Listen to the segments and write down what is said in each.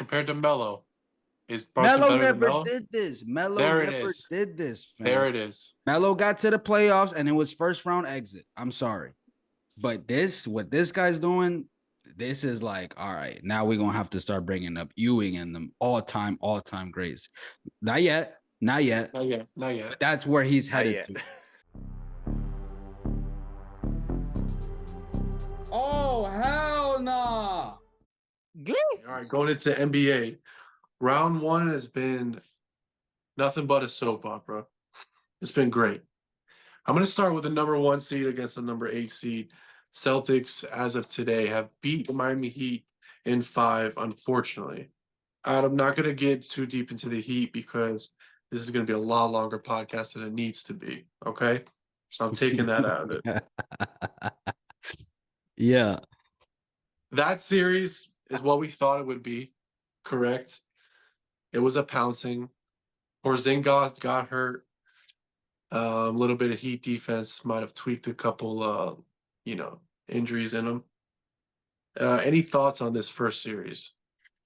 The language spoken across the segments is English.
compared to Melo. Is Brunson Melo better than never Melo? did this. Melo There it never is. did this, fam. There it is. Melo got to the playoffs and it was first round exit. I'm sorry. But what this guy's doing, this is like, all right, now we're going to have to start bringing up Ewing and them all time greats. Not yet. Not yet. Not yet. Not yet. But that's where he's Not headed yet. to. Oh, hell nah. All right, going into NBA. Round one has been nothing but a soap opera. It's been great. I'm going to start with the number 1 seed against the number 8 seed. Celtics, as of today, have beat the Miami Heat in 5, unfortunately. I'm not going to get too deep into the Heat because this is going to be a lot longer podcast than it needs to be, okay? So I'm taking that out of it. Yeah. That series is what we thought it would be, correct? It was a pouncing. Porzingis got hurt. A little bit of Heat defense might have tweaked a couple, injuries in them. Any thoughts on this first series?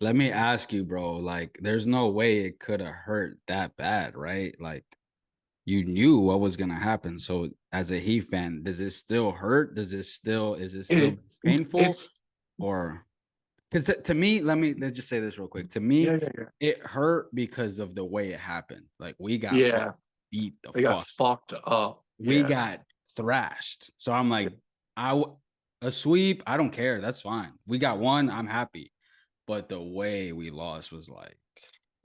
Let me ask you, bro. Like, there's no way it could have hurt that bad, right? Like, you knew what was gonna happen. So, as a Heat fan, does it still hurt? Is it still painful? Or because to me, let's just say this real quick. To me, it hurt because of the way it happened. Like, we got beat the fuck. Got fucked up. We got thrashed. So I'm like, a sweep, I don't care. That's fine. We got one. I'm happy. But the way we lost was like,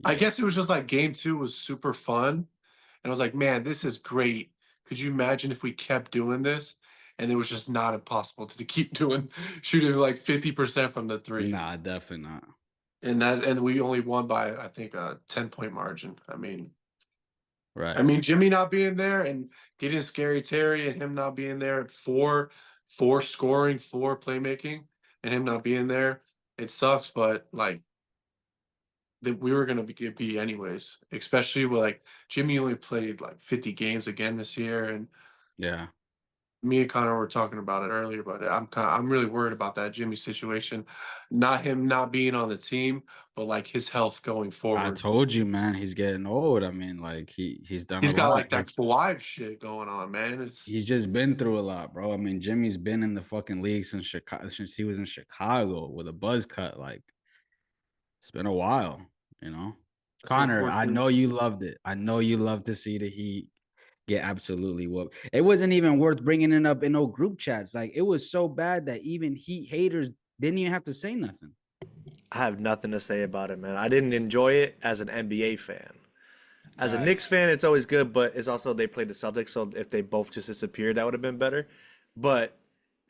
I guess it was just like game 2 was super fun. And I was like, man, this is great. Could you imagine if we kept doing this? And it was just not impossible to keep shooting like 50% from the 3. Nah, definitely not. And we only won by, I think, a 10-point margin. Right. I mean, Jimmy not being there and getting Scary Terry and him not being there at 4 scoring, 4 playmaking, and him not being there, it sucks. But like, we were gonna be anyways. Especially with like Jimmy only played like 50 games again this year, and yeah. Me and Connor were talking about it earlier, but I'm really worried about that Jimmy situation. Not him not being on the team, but like his health going forward. I told you, man, he's getting old. I mean, like he's done. He's a got lot. like that Kawhi shit going on, man. He's just been through a lot, bro. I mean, Jimmy's been in the fucking league since he was in Chicago with a buzz cut. Like, it's been a while, you know. Connor, I know you loved it. I know you love to see the Heat get absolutely whooped. It wasn't even worth bringing it up in no group chats. Like, it was so bad that even Heat haters didn't even have to say nothing. I have nothing to say about it, man. I didn't enjoy it as an NBA fan. As a Knicks fan, it's always good, but it's also they played the Celtics, so if they both just disappeared, that would have been better. But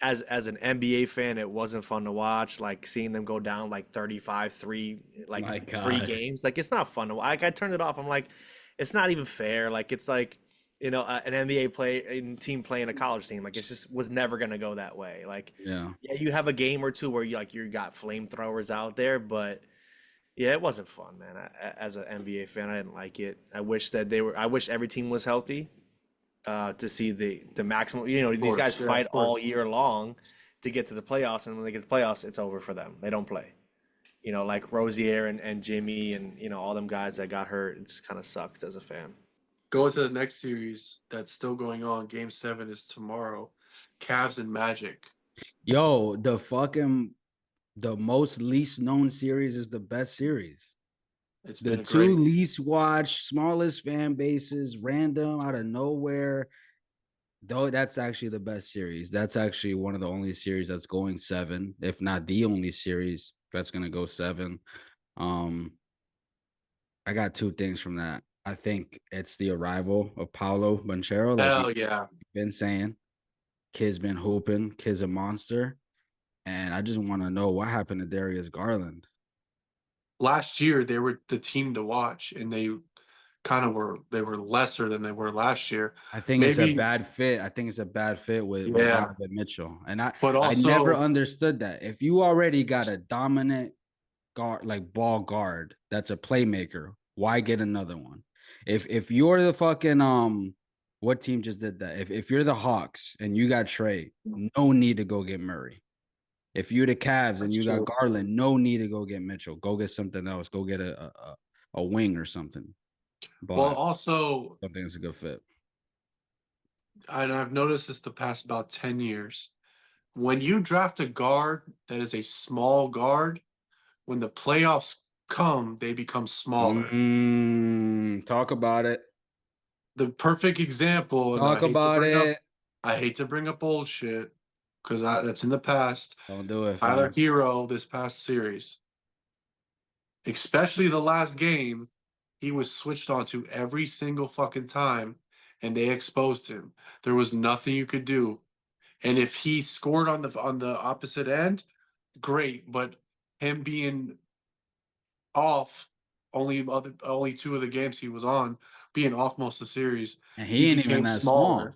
as an NBA fan, it wasn't fun to watch. Like seeing them go down like 35-3, like 3 games. Like it's not fun to watch. Like I turned it off. I'm like, it's not even fair. Like it's like, an NBA team playing a college team. Like it just was never gonna go that way. Like yeah, you have a game or two where you got flamethrowers out there, but yeah, it wasn't fun, man. As an NBA fan, I didn't like it. I wish every team was healthy. To see the maximum. These guys fight all year long to get to the playoffs, and when they get to the playoffs, it's over for them. They don't play. Like Rozier and Jimmy and all them guys that got hurt. It's kind of sucked as a fan. Going to the next series that's still going on. Game 7 is tomorrow. Cavs and Magic. Yo, the most least known series is the best series. It's the 2 least watched, smallest fan bases, random out of nowhere. Though that's actually the best series. That's actually one of the only series that's going 7, if not the only series that's gonna go 7. I got 2 things from that. I think it's the arrival of Paolo Banchero. Hell yeah. Been saying. Kid's been hooping. Kid's a monster. And I just want to know what happened to Darius Garland. Last year, they were the team to watch, and they were lesser than they were last year. I think it's a bad fit. I think it's a bad fit with Donovan Mitchell. And I never understood that. If you already got a dominant guard, like ball guard, that's a playmaker, why get another one? If you're the fucking what team just did that? If you're the Hawks and you got Trey, no need to go get Murray. If you the Cavs and That's you got true. Garland, no need to go get Mitchell. Go get something else. Go get a wing or something. Well, But also, I don't think it's a good fit. and I've noticed this the past about 10 years. When you draft a guard that is a small guard, when the playoffs come, they become smaller. Talk about it. The perfect example, and Talk about it. I hate to bring up old shit because that's in the past. Don't do it, Tyler fam. Hero this past series, especially the last game, he was switched on to every single fucking time, and they exposed him. There was nothing you could do. And if he scored on the opposite end, great. But him being off only two of the games he was on, being off most of the series, And he he ain't even became that small. smaller.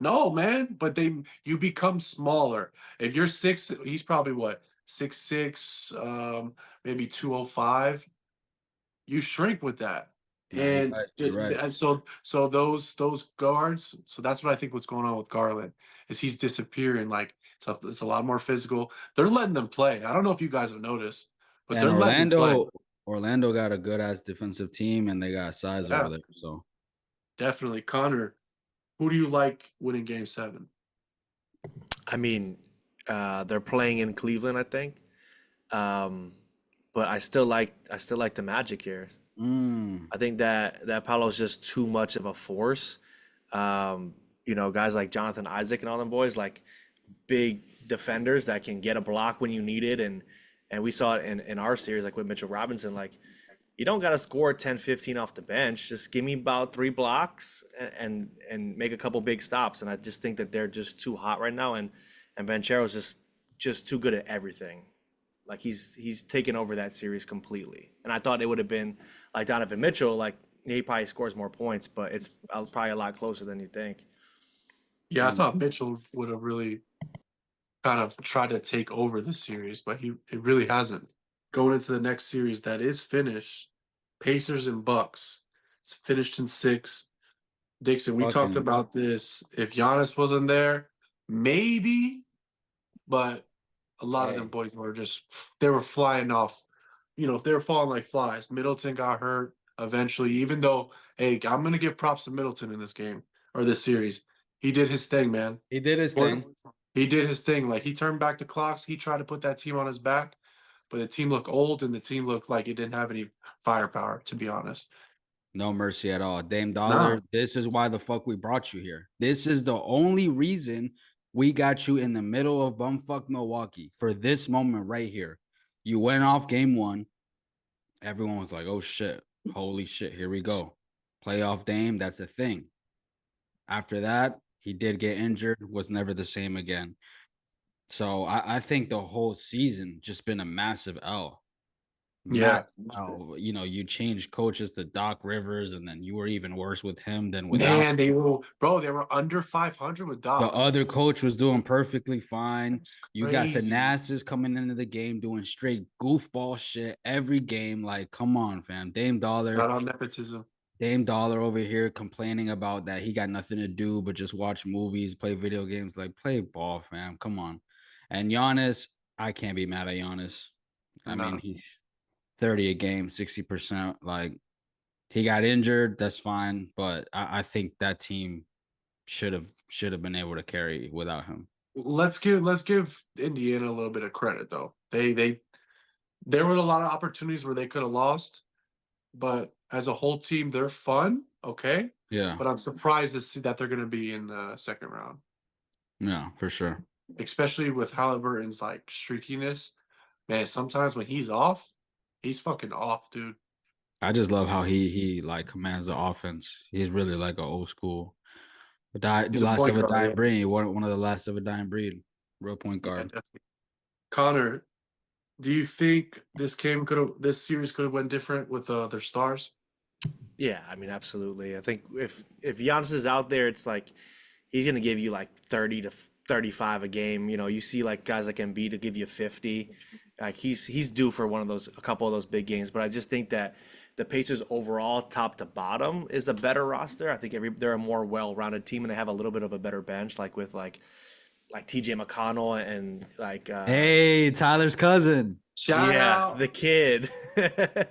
No, man, but you become smaller. If you're six, he's probably what, 6'6", maybe 205. You shrink with that. Nah, you're And right. You're right. so those guards, so that's what I think what's going on with Garland is he's disappearing. Like it's a lot more physical. They're letting them play. I don't know if you guys have noticed, but And they're letting them play. Orlando got a good ass defensive team and they got size Yeah, over there. So definitely. Connor, who do you like winning game 7? I mean, they're playing in Cleveland, I think. Um, but I still like the Magic here. I think that Paolo's just too much of a force. Guys like Jonathan Isaac and all them boys, like big defenders that can get a block when you need it, and we saw it in our series, like with Mitchell Robinson. Like, you don't got to score 10, 15 off the bench. Just give me about 3 blocks and make a couple big stops. And I just think that they're just too hot right now, and Banchero's just too good at everything. Like, he's taken over that series completely. And I thought it would have been like Donovan Mitchell. Like, he probably scores more points, but it's probably a lot closer than you think. Yeah, I and thought Mitchell would have really kind of tried to take over the series, but it really hasn't. Going into the next series that is finished, Pacers and Bucks. It's finished in 6. Dixon, we talked fucking about this. If Giannis wasn't there, maybe, but a lot of them hey. boys were just they were flying off. They were falling like flies. Middleton got hurt eventually, even though, hey, I'm gonna give props to Middleton in this game or this series. He did his thing, man. He did his thing. He did his thing. Like he turned back the clocks. He tried to put that team on his back, but the team looked old and the team looked like it didn't have any firepower, to be honest. No mercy at all. Dame Nah. Dollar, this is why the fuck we brought you here. This is the only reason we got you in the middle of bumfuck Milwaukee for this moment right here. You went off game 1. Everyone was like, oh shit, holy shit, here we go. Playoff Dame, that's a thing. After that, he did get injured, was never the same again. So I think the whole season just been a massive L. Yeah. Massive L. You changed coaches to Doc Rivers, and then you were even worse with him than without. Man, they were under 500 with The Doc. other coach was doing perfectly fine. You got the Crazy. Nasses coming into the game doing straight goofball shit every game. Like, come on, fam. Not on nepotism. Dame Dollar over here complaining about that he got nothing to do but just watch movies, play video games. Like, play ball, fam. Come on. And Giannis, I can't be mad at Giannis. I mean, No. he's 30 a game, 60%. Like, he got injured. That's fine. But I think that team should have been able to carry without him. Let's give Indiana a little bit of credit though. There were a lot of opportunities where they could have lost, but as a whole team, they're fun. Okay. Yeah. But I'm surprised to see that they're going to be in the second round, Yeah, for sure. especially with Halliburton's like streakiness. Man, sometimes when he's off, he's fucking off, dude. I just love how he like commands the offense. He's really like an old school, He's a last point of a guard. dying breed. One of the last of a dying breed. Real point Yeah, guard. definitely. Connor, do you think this series could have went different with their stars? Yeah, I mean, absolutely. I think if Giannis is out there, it's like he's gonna give you like 30 to 35 a game. You see like guys like Embiid to give you 50. Like he's due for a couple of those big games. But I just think that the Pacers overall, top to bottom, is a better roster. I think they're a more well-rounded team and they have a little bit of a better bench. Like with like like TJ McConnell and like Hey, Tyler's cousin. Shout out. the kid,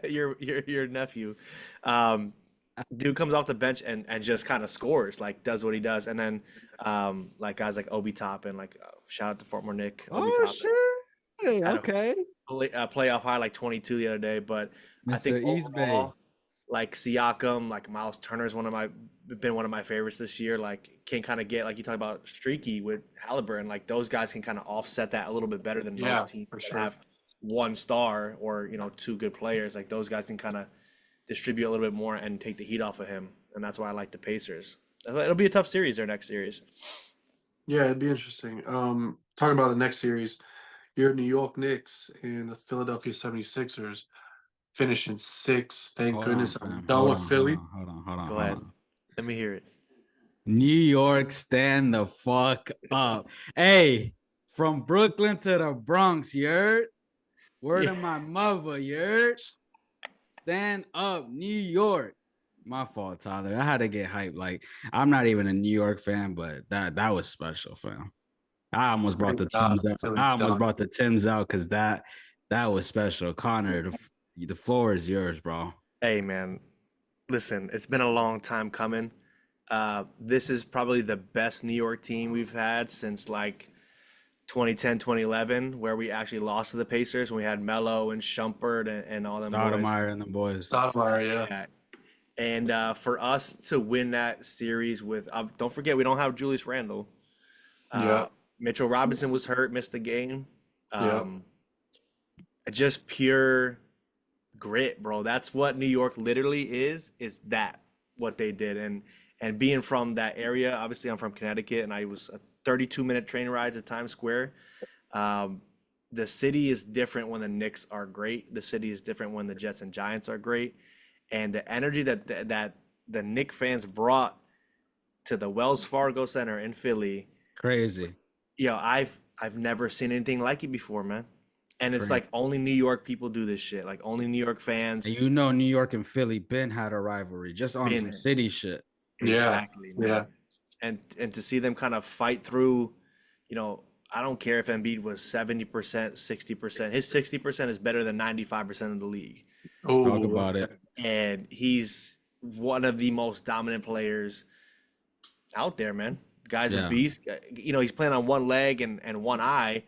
your nephew. Dude comes off the bench and just kind of scores, like does what he does, and then like guys like Obi Toppin, like shout out to Fort Nick, Obi Oh Toppin shit. had Okay. a playoff high like 22 the other day. But I Mr. think East Bay. overall, like Siakam, like Miles Turner's been one of my favorites this year. Like can kind of get, like you talk about streaky with Halliburton, like those guys can kind of offset that a little bit better than Yeah, most teams for that sure. have one star or two good players. Like those guys can kind of distribute a little bit more and take the heat off of him, and that's why I like the Pacers. It'll be a tough series, their next series. Yeah, it'd be interesting. Talking about the next series, your New York Knicks and the Philadelphia 76ers finishing 6th. Thank Hold goodness on, I'm fam. done Hold with on, Philly. hold on. Go ahead. Let me hear it. New York, stand the fuck up. Hey, from Brooklyn to the Bronx, you heard? Word of my mother, you heard? Stand up, New York. My fault, Tyler. I had to get hyped. Like, I'm not even a New York fan, but that was special, fam. I almost brought the Tims out. Philly's I almost done. brought the Tims out because that was special. Connor, the floor is yours, bro. Hey man, listen, it's been a long time coming. This is probably the best New York team we've had since like 2010, 2011, where we actually lost to the Pacers when we had Melo and Shumpert and all them boys. Stoudemire and the boys. Stoudemire, yeah. Yeah. And for us to win that series with, don't forget, we don't have Julius Randle. Yeah. Mitchell Robinson was hurt, missed the game. Yeah. Just pure grit, bro. That's what New York literally is that what they did. And being from that area, obviously I'm from Connecticut, and I was a 32-minute train ride to Times Square. The city is different when the Knicks are great. The city is different when the Jets and Giants are great. And the energy that the Knicks fans brought to the Wells Fargo Center in Philly, Crazy. I've never seen anything like it before, man. And it's like only New York people do this shit. Like only New York fans. And New York and Philly been had a rivalry just on some city shit. Exactly, yeah. man. Yeah. And to see them kind of fight through, I don't care if Embiid was 70%, 60%. His 60% is better than 95% of the league. Talk about it. And he's one of the most dominant players out there, man. Guy's a beast. He's playing on one leg and one eye.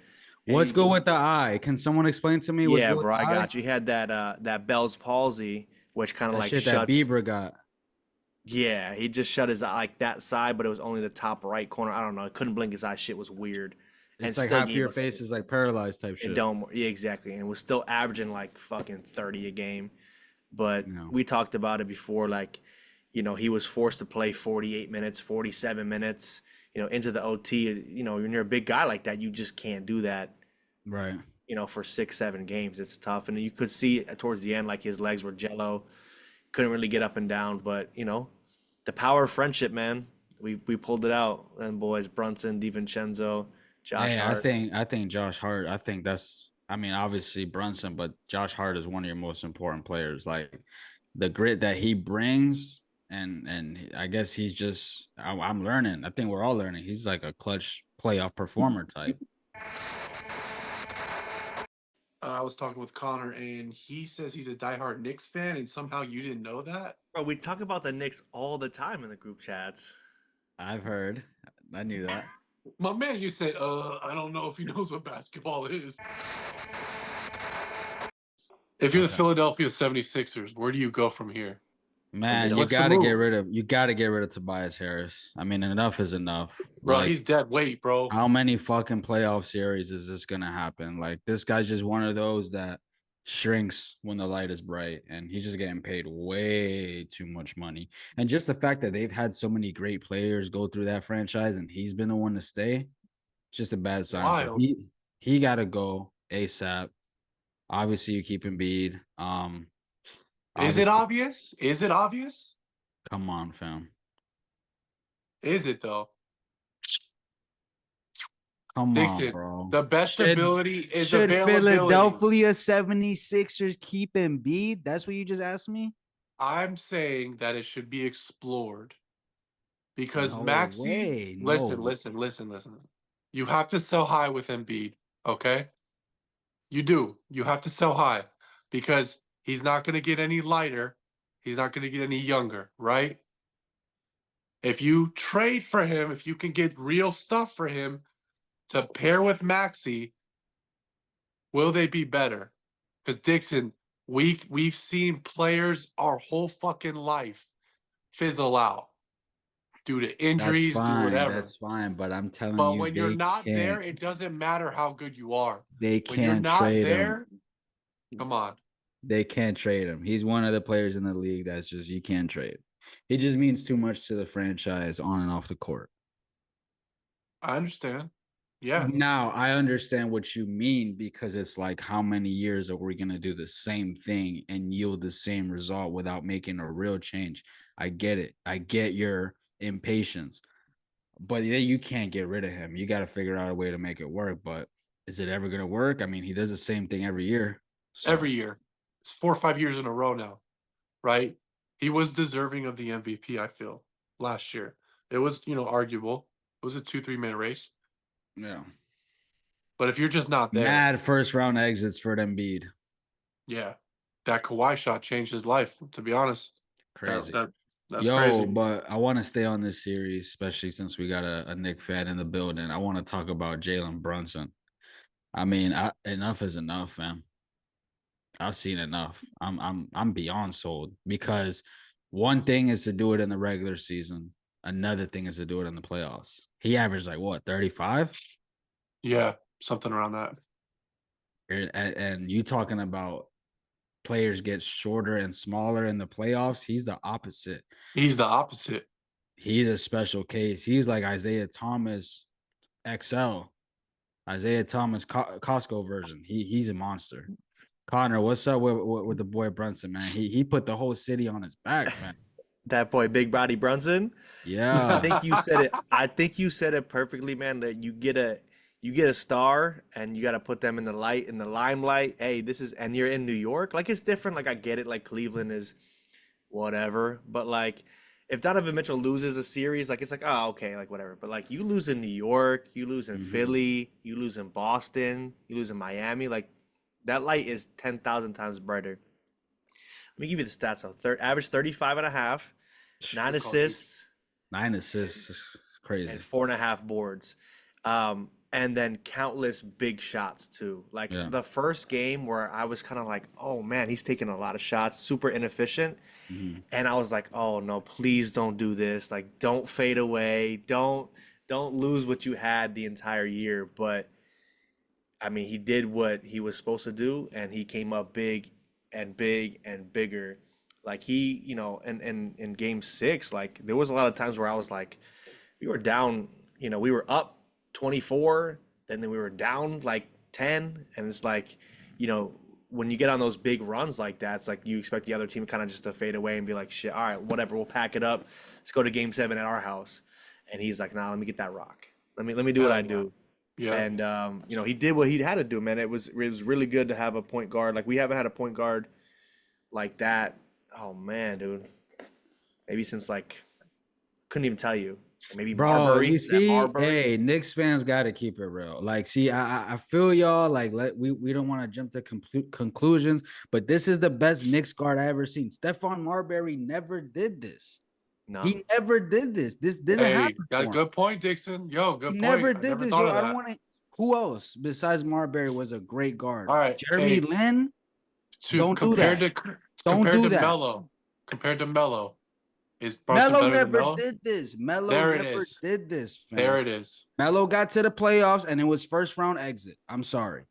What's good with the eye? Can someone explain to me? Yeah, bro, I got you. He had that Bell's palsy, which kind of like shit shuts. That Bieber got. Yeah, he just shut his eye like that side, but it was only the top right corner. I don't know. He couldn't blink his eye. Shit was weird. It's like half your face is like paralyzed type shit. Yeah, exactly. And was still averaging like fucking 30 a game. But we talked about it before. Like, he was forced to play 48 minutes, 47 minutes, into the OT. When you're a big guy like that, you just can't do that. Right. For 6-7 games. It's tough. And you could see towards the end, like his legs were jello. Couldn't really get up and down. But, the power of friendship, man. We pulled it out. And boys, Brunson, DiVincenzo, Josh Hart. I think Josh Hart, obviously Brunson, but Josh Hart is one of your most important players. Like the grit that he brings, and I guess he's just I'm learning. I think we're all learning. He's like a clutch playoff performer type. I was talking with Connor, and he says he's a diehard Knicks fan, and somehow you didn't know that? Bro, we talk about the Knicks all the time in the group chats. I've heard. I knew that. My man, you said, I don't know if he knows what basketball is. If you're the Philadelphia 76ers, where do you go from here? Man, you gotta get rid of Tobias Harris. I mean, enough is enough. Bro, he's dead weight, bro. How many fucking playoff series is this gonna happen? Like, this guy's just one of those that shrinks when the light is bright, and he's just getting paid way too much money. And just the fact that they've had so many great players go through that franchise and he's been the one to stay, just a bad sign. Wild. So he gotta go ASAP. Obviously, you keep Embiid. Is it obvious? Is it obvious? Come on, fam. Is it though? Come Dixon, on, bro. The best ability is availability. Philadelphia 76ers keep Embiid? That's what you just asked me? I'm saying that it should be explored. Because No Maxey, way, listen. You have to sell high with Embiid, okay? You do. You have to sell high because he's not going to get any lighter. He's not going to get any younger, right? If you trade for him, if you can get real stuff for him to pair with Maxey, will they be better? Because Dixon, we've seen players our whole fucking life fizzle out due to injuries, do whatever. That's fine. But I'm telling But you, when you're they not there, can't. it doesn't matter how good you are. They When you're can't not trade him. there, come on. They can't trade him. He's one of the players in the league that's just you can't trade. He just means too much to the franchise on and off the court. I understand. Yeah. Now I understand what you mean because it's like how many years are we gonna do the same thing and yield the same result without making a real change? I get it. I get your impatience, but you can't get rid of him. You got to figure out a way to make it work. But is it ever gonna work? I mean, he does the same thing every year. So. Every year. It's 4 or 5 years in a row now, right? He was deserving of the MVP, I feel, last year. It was, arguable. It was a 2-3 minute race. Yeah. But if you're just not there. Mad first round exits for Embiid. Yeah. That Kawhi shot changed his life, to be honest. Crazy. That's crazy. But I want to stay on this Series, especially since we got a Knick fan in the building. I want to talk about Jalen Brunson. I mean, enough is enough, fam. I've seen enough. I'm beyond sold because one thing is to do it in the regular season. Another thing is to do it in the playoffs. He averaged like what, 35? Yeah, something around that. And you talking about players get shorter and smaller in the playoffs. He's the opposite. He's the opposite. He's a special case. He's like Isaiah Thomas XL, Isaiah Thomas Costco version. He's a monster. Connor, what's up with the boy Brunson, man? He put the whole city on his back, man. That boy, Big Body Brunson. Yeah, I think you said it. I think you said it perfectly, man. That you get a star and you got to put them in the limelight. Hey, and you're in New York. Like, it's different. Like, I get it. Like, Cleveland is whatever, but like, if Donovan Mitchell loses a series, like, it's like, oh, okay, like, whatever. But like, you lose in New York, you lose in Philly, you lose in Boston, you lose in Miami. Like, that light is 10,000 times brighter. Let me give you the stats. So, average 35 and a half, 9 assists. 9 assists is crazy. And 4.5 boards. And then countless big shots too. Like the first game where I was kind of like, oh man, he's taking a lot of shots, super inefficient. And I was like, oh no, please don't do this. Like, don't fade away. Don't lose what you had the entire year. But I mean, he did what he was supposed to do, and he came up big and bigger. Like, he, in game 6, like, there was a lot of times where I was like, we were down, we were up 24, then we were down like 10, and it's like, when you get on those big runs like that, it's like you expect the other team kind of just to fade away and be like, shit, all right, whatever, we'll pack it up, let's go to game 7 at our house. And he's like, nah, let me get that rock, let me do what I do. Yeah. And he did what he had to do, man. It was really good to have a point guard. Like, we haven't had a point guard like that, oh man, dude, maybe since, like, couldn't even tell you. Maybe Marbury. You see, hey, Knicks fans got to keep it real. Like, see, I feel y'all. Like, we don't want to jump to conclusions, but this is the best Knicks guard I ever seen. Stephon Marbury never did this. No, he never did this. This didn't happen. Got a good point, Dixon. Yo, good point. Never did this. Yo, I don't want to. Who else besides Marbury was a great guard? All right, Jeremy Lin. Don't do that. Don't do that. Compared to Melo. Melo never did this. Melo never did this. Fam. There it is. Melo got to the playoffs and it was first round exit. I'm sorry.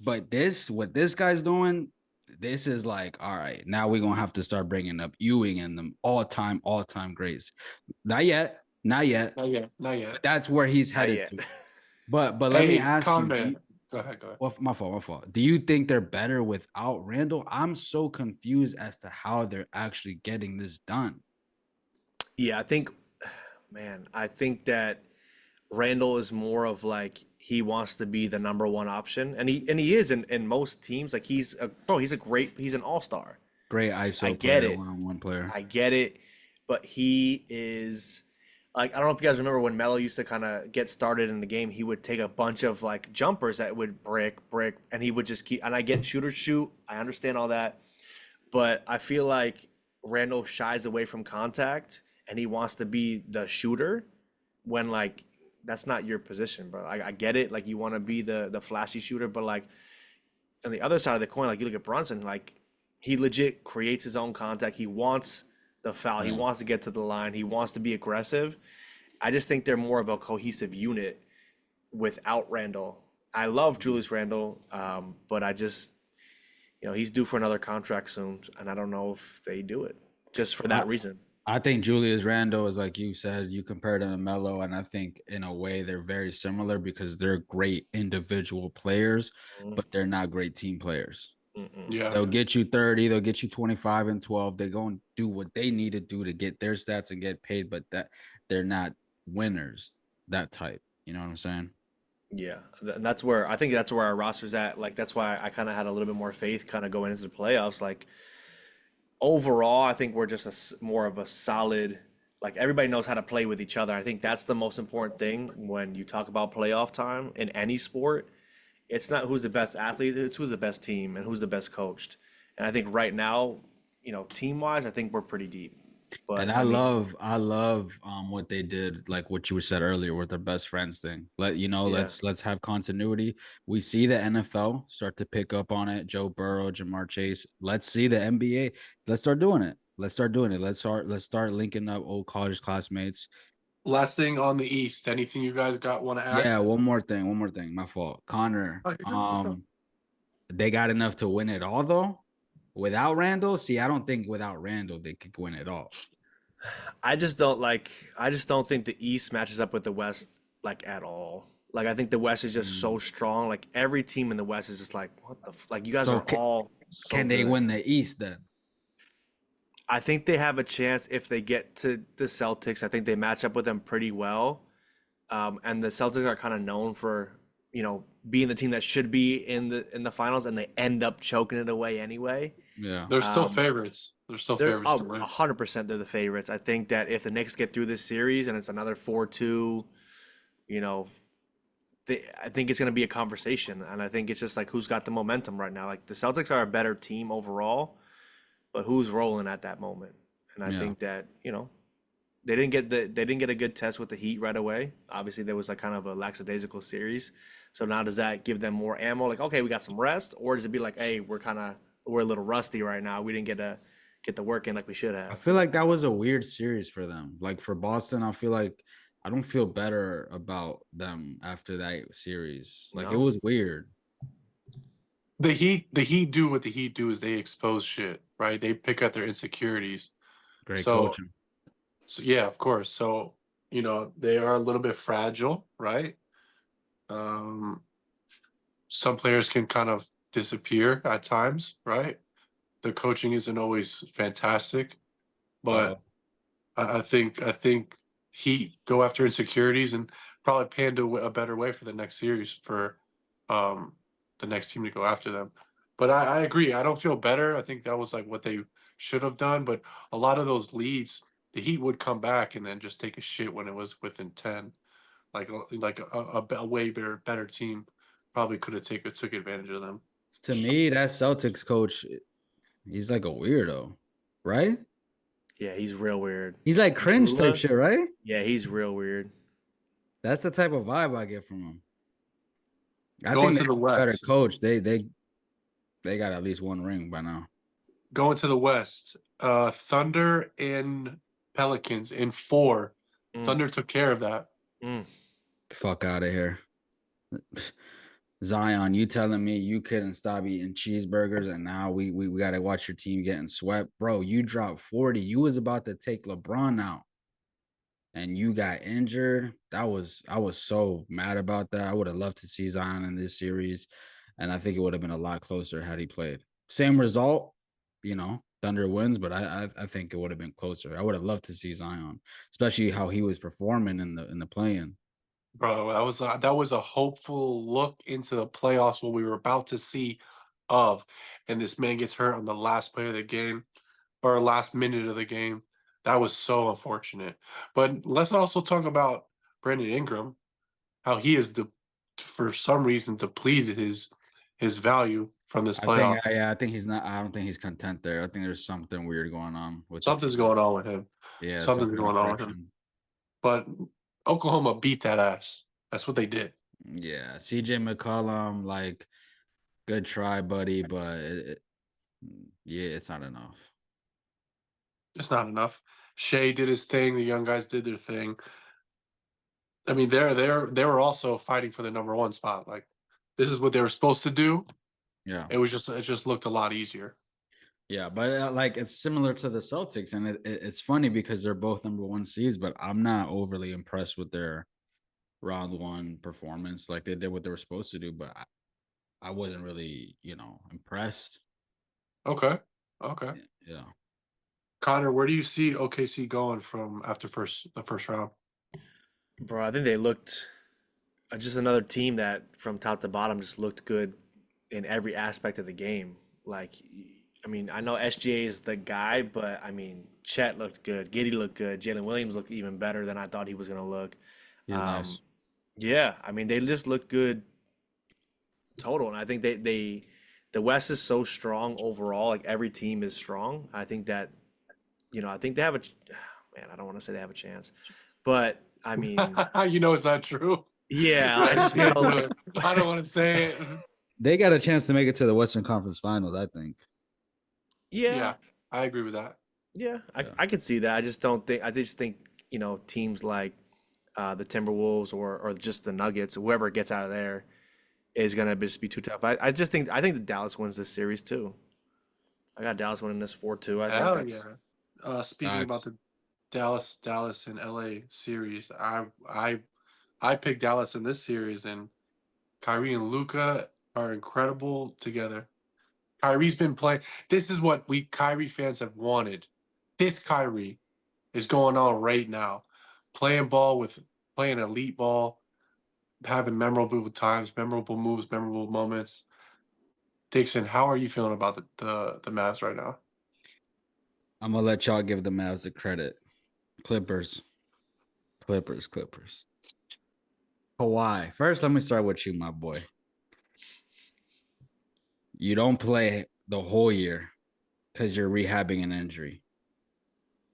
But what this guy's doing, this is like, all right, now we're going to have to start bringing up Ewing and them all-time greats. Not yet. But that's where he's headed to. But let me ask you. Go ahead. Well, my fault. Do you think they're better without Randall? I'm so confused as to how they're actually getting this done. Yeah, I think that Randall is more of like, he wants to be the number one option, and he is in most teams. Like, he's an all-star. Great ISO I get player, it. One-on-one player. I get it, but he is Like, I don't know if you guys remember when Melo used to kind of get started in the game, he would take a bunch of like jumpers that would brick, and he would just keep. And I get shooters shoot, I understand all that, but I feel like Randall shies away from contact, and he wants to be the shooter when like that's not your position, bro. I get it, like you want to be the flashy shooter, but like on the other side of the coin, like you look at Brunson, like he legit creates his own contact. He wants the foul. He Yeah. wants to get to the line. He wants to be aggressive. I just think they're more of a cohesive unit without Randall. I love Julius Randall, but I just, he's due for another contract soon, and I don't know if they do it just for that reason. I think Julius Randle is like you said, you compared him to Melo, and I think in a way they're very similar because they're great individual players, but they're not great team players. Yeah. They'll get you 30, they'll get you 25 and 12. They're going to do what they need to do to get their stats and get paid, but that they're not winners, that type. You know what I'm saying? Yeah, and that's where I think that's where our roster's at. Like that's why I kind of had a little bit more faith kind of going into the playoffs. Like overall, I think we're just more of a solid, like everybody knows how to play with each other. I think that's the most important thing when you talk about playoff time in any sport. It's not who's the best athlete, it's who's the best team and who's the best coached. And I think right now, team wise, I think we're pretty deep. But And I love what they did, like what you said earlier with their best friends thing. yeah, Let's have continuity. We see the NFL start to pick up on it. Joe Burrow, Jamar Chase. Let's see the NBA. Let's start doing it. Let's start doing it. Let's start linking up old college classmates. Last thing on the East. Anything you guys want to add? Yeah, one more thing. My fault. Connor. Oh, you're good. They got enough to win it all though. Without Randall, see, I don't think without Randall they could win it all. I just don't think the East matches up with the West like at all. Like I think the West is just so strong. Like every team in the West is just like what the like you guys So are all so Can they good. win the East then? I think they have a chance if they get to the Celtics. I think they match up with them pretty well. And the Celtics are kind of known for, being the team that should be in the finals, and they end up choking it away anyway. Yeah. They're still favorites. They're still They're favorites to win. 100% they're the favorites. I think that if the Knicks get through this series and it's another 4-2, I think it's going to be a conversation. And I think it's just like who's got the momentum right now. Like the Celtics are a better team overall, but who's rolling at that moment? And I Yeah. think that, they didn't get a good test with the Heat right away. Obviously, there was like kind of a lackadaisical series. So now does that give them more ammo? Like, okay, we got some rest, or does it be like, hey, we're a little rusty right now. We didn't get the work in like we should I have. feel like that was a weird series for them. Like for Boston, I feel like I don't feel better about them after that series. Like it No. was weird. The Heat do what the Heat do is they expose shit, right? They pick out their insecurities. Great So, coaching. so yeah, of course. So, they are a little bit fragile, right? Some players can kind of disappear at times, right? The coaching isn't always fantastic, but I think Heat go after insecurities and probably panned a better way for the next series for the next team to go after them. But I agree. I don't feel better. I think that was like what they should have done. But a lot of those leads, the Heat would come back and then just take a shit when it was within 10. Like a way better team probably could have took advantage of them. To me, that Celtics coach, he's like a weirdo, right? Yeah, he's real weird. He's like cringe Lula? type shit, right? Yeah, he's real weird. That's the type of vibe I get from him. I Going think to they're the a better West. coach. They got at least one ring by now. Going to the West. Thunder and Pelicans in 4. Mm. Thunder took care of that. Fuck out of here. Zion, you telling me you couldn't stop eating cheeseburgers and now we got to watch your team getting swept? Bro, you dropped 40. You was about to take LeBron out and you got injured. I was so mad about that. I would have loved to see Zion in this series, and I think it would have been a lot closer had he played. Same result, Thunder wins, but I think it would have been closer. I would have loved to see Zion, especially how he was performing in the play-in. Bro, that was a hopeful look into the playoffs, what we were about to see of, and this man gets hurt on the last play of the game or last minute of the game. That was so unfortunate. But let's also talk about Brandon Ingram, how he is for some reason depleted his value from this playoff. I think he's not. I don't think he's content there. I think there's something weird going on with Something's going on with him. Yeah, Something's going on with him. But Oklahoma beat that ass. That's what they did. Yeah, CJ McCollum, like, good try, buddy, but yeah, it's not enough. It's not enough. Shea did his thing. The young guys did their thing. I mean, they were also fighting for the number 1 spot. Like, this is what they were supposed to do. Yeah, it just looked a lot easier. Yeah, but like, it's similar to the Celtics, and it's funny because they're both number 1 seeds, but I'm not overly impressed with their round 1 performance. Like, they did what they were supposed to do, but I wasn't really, impressed. Okay. Yeah. Connor, where do you see OKC going from after the first round? Bro, I think they looked just another team that from top to bottom just looked good in every aspect of the game. Like, I mean, I know SGA is the guy, but I mean, Chet looked good, Giddey looked good, Jalen Williams looked even better than I thought he was gonna look. He's nice. Yeah, I mean, they just looked good total, and I think the West is so strong overall. Like, every team is strong. I think that, I think they have man, I don't want to say they have a chance, but I mean, it's not true. Yeah, I just I don't want to say it. They got a chance to make it to the Western Conference Finals, I think. Yeah, I agree with that. Yeah, I could see that. I just think, teams like the Timberwolves or just the Nuggets, whoever gets out of there is gonna just be too tough. I think the Dallas wins this series too. I got Dallas winning this 4-2. I think that's speaking about the Dallas and LA series, I picked Dallas in this series, and Kyrie and Luka are incredible together. Kyrie's been playing. This is what we Kyrie fans have wanted. This Kyrie is going on right now, playing elite ball, having memorable times, memorable moves, memorable moments. Dixon, how are you feeling about the Mavs right now? I'm gonna let y'all give the Mavs the credit. Clippers. Kawhi. First, let me start with you, my boy. You don't play the whole year because you're rehabbing an injury.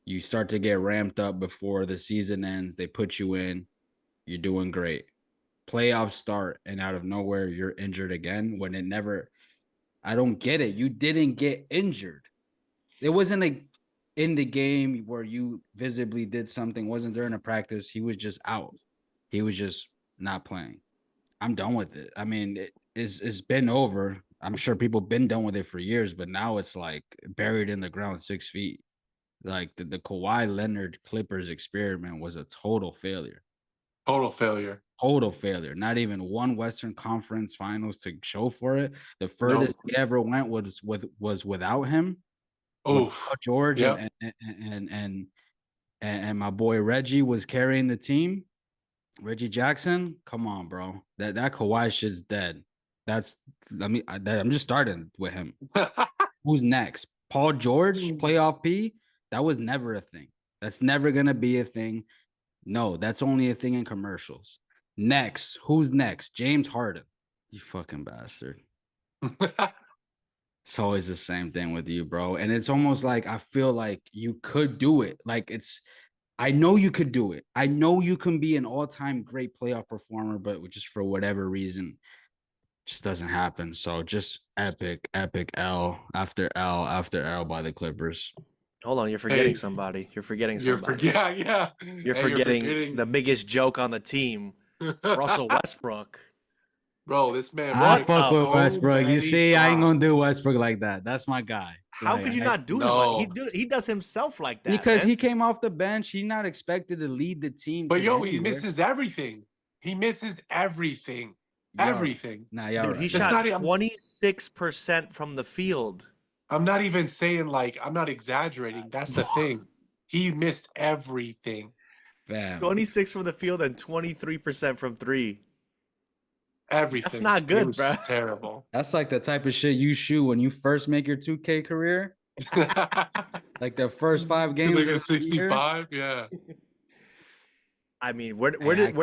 You start to get ramped up before the season ends. They put you in. You're doing great. Playoffs start, and out of nowhere, you're injured again when it never. I don't get it. You didn't get injured. It wasn't like in the game where you visibly did something. Wasn't during a practice. He was just out. He was just not playing. I'm done with it. I mean, it's been over. I'm sure people been done with it for years, but now it's like buried in the ground 6 feet. Like the Kawhi Leonard Clippers experiment was a total failure. Total failure. Not even one Western Conference Finals to show for it. The furthest they ever went was without him. Oh, George and my boy Reggie was carrying the team. Reggie Jackson, come on, bro. That Kawhi shit's dead. I'm just starting with him. Who's next? Paul George, playoff P? That was never a thing. That's never gonna be a thing. No, that's only a thing in commercials. Next, who's next? James Harden. You fucking bastard. It's always the same thing with you, bro. And it's almost like I feel like you could do it. Like I know you could do it. I know you can be an all-time great playoff performer, but just for whatever reason, just doesn't happen. So just epic L after L after L by the Clippers. Hold on, you're forgetting somebody. You're forgetting somebody. You're forgetting the biggest joke on the team, Russell Westbrook. Bro, this man. I fuck with Westbrook. You see, I ain't gonna do Westbrook like that. That's my guy. How could you not do him? Like, he does himself like that. Because he came off the bench. He's not expected to lead the team. But he misses everything. He misses everything. Everything. Nah, dude, he shot 26% from the field. I'm not even saying, like, I'm not exaggerating. That's the thing. He missed everything. Bam. 26 from the field and 23% from 3. Everything. That's not good, bro. Terrible. That's like the type of shit you shoot when you first make your 2K career. Like the first 5 games Like of a the year. 65, yeah. I mean, where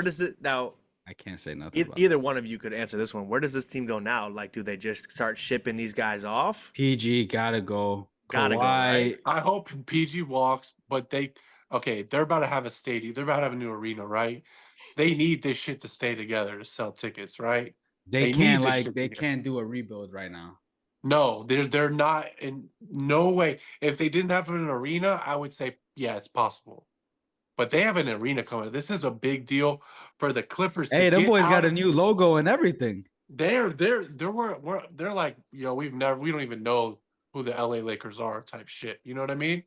does it now? I can't say nothing about Either one of you could answer this one. Where does this team go now? Like, do they just start shipping these guys off? PG gotta go. Gotta go, Kawhi, right? I hope PG walks, but they're about to have a stadium. They're about to have a new arena, right? They need this shit to stay together to sell tickets, right? they They need can't this like shit they together. can't do a rebuild right now. No, they're not in no way. If they didn't have an arena, I would say yeah, it's possible. But they have an arena coming. This is a big deal for the Clippers to Hey, them get boys out got a of. new logo and everything. They're like, we don't even know who the LA Lakers are type shit. You know what I mean?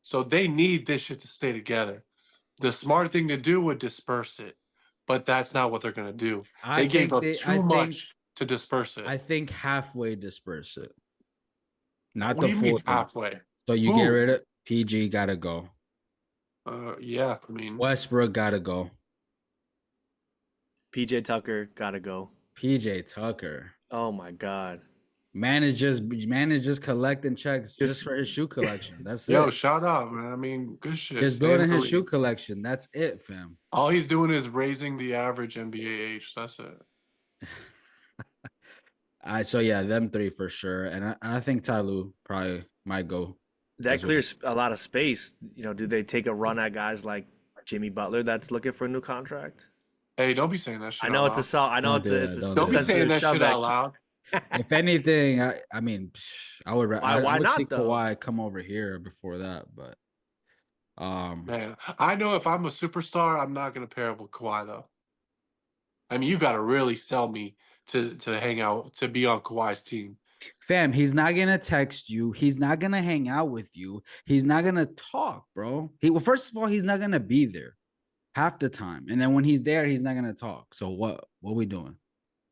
So they need this shit to stay together. The smart thing to do would disperse it, but that's not what they're gonna do. I They gave think up they too much to disperse it. I think halfway disperse it. Not What the do you full mean thing. halfway? So you get Who? rid of PG gotta go. Yeah, I mean, Westbrook gotta go. PJ Tucker gotta go. PJ Tucker. Oh my God. Man is just collecting checks just Just for his shoe collection. That's yo, it. shout out, man. I mean, good shit. Just Stay in building the his league. shoe collection. That's it, fam. All he's doing is raising the average NBA age. That's it. So yeah, them 3 for sure. And I think Ty Lue probably might go. that as well. clears a lot of space. You know, do they take a run at guys like Jimmy Butler that's looking for a new contract? Hey, don't be saying that shit I know out it's loud. I know Don't do it's that. a Don't Don't be do that. saying sensitive that shove shit out loud. If anything, I mean, I would Why would see not, though? Kawhi come over here before that, but Man, I know if I'm a superstar, I'm not gonna pair up with Kawhi though. I mean, you gotta really sell me to hang out to be on Kawhi's team. fam, he's not gonna text you. He's not gonna hang out with you. He's not gonna talk, bro. Well, first of all, he's not gonna be there half the time, and then when he's there, he's not gonna talk. So what? What we doing?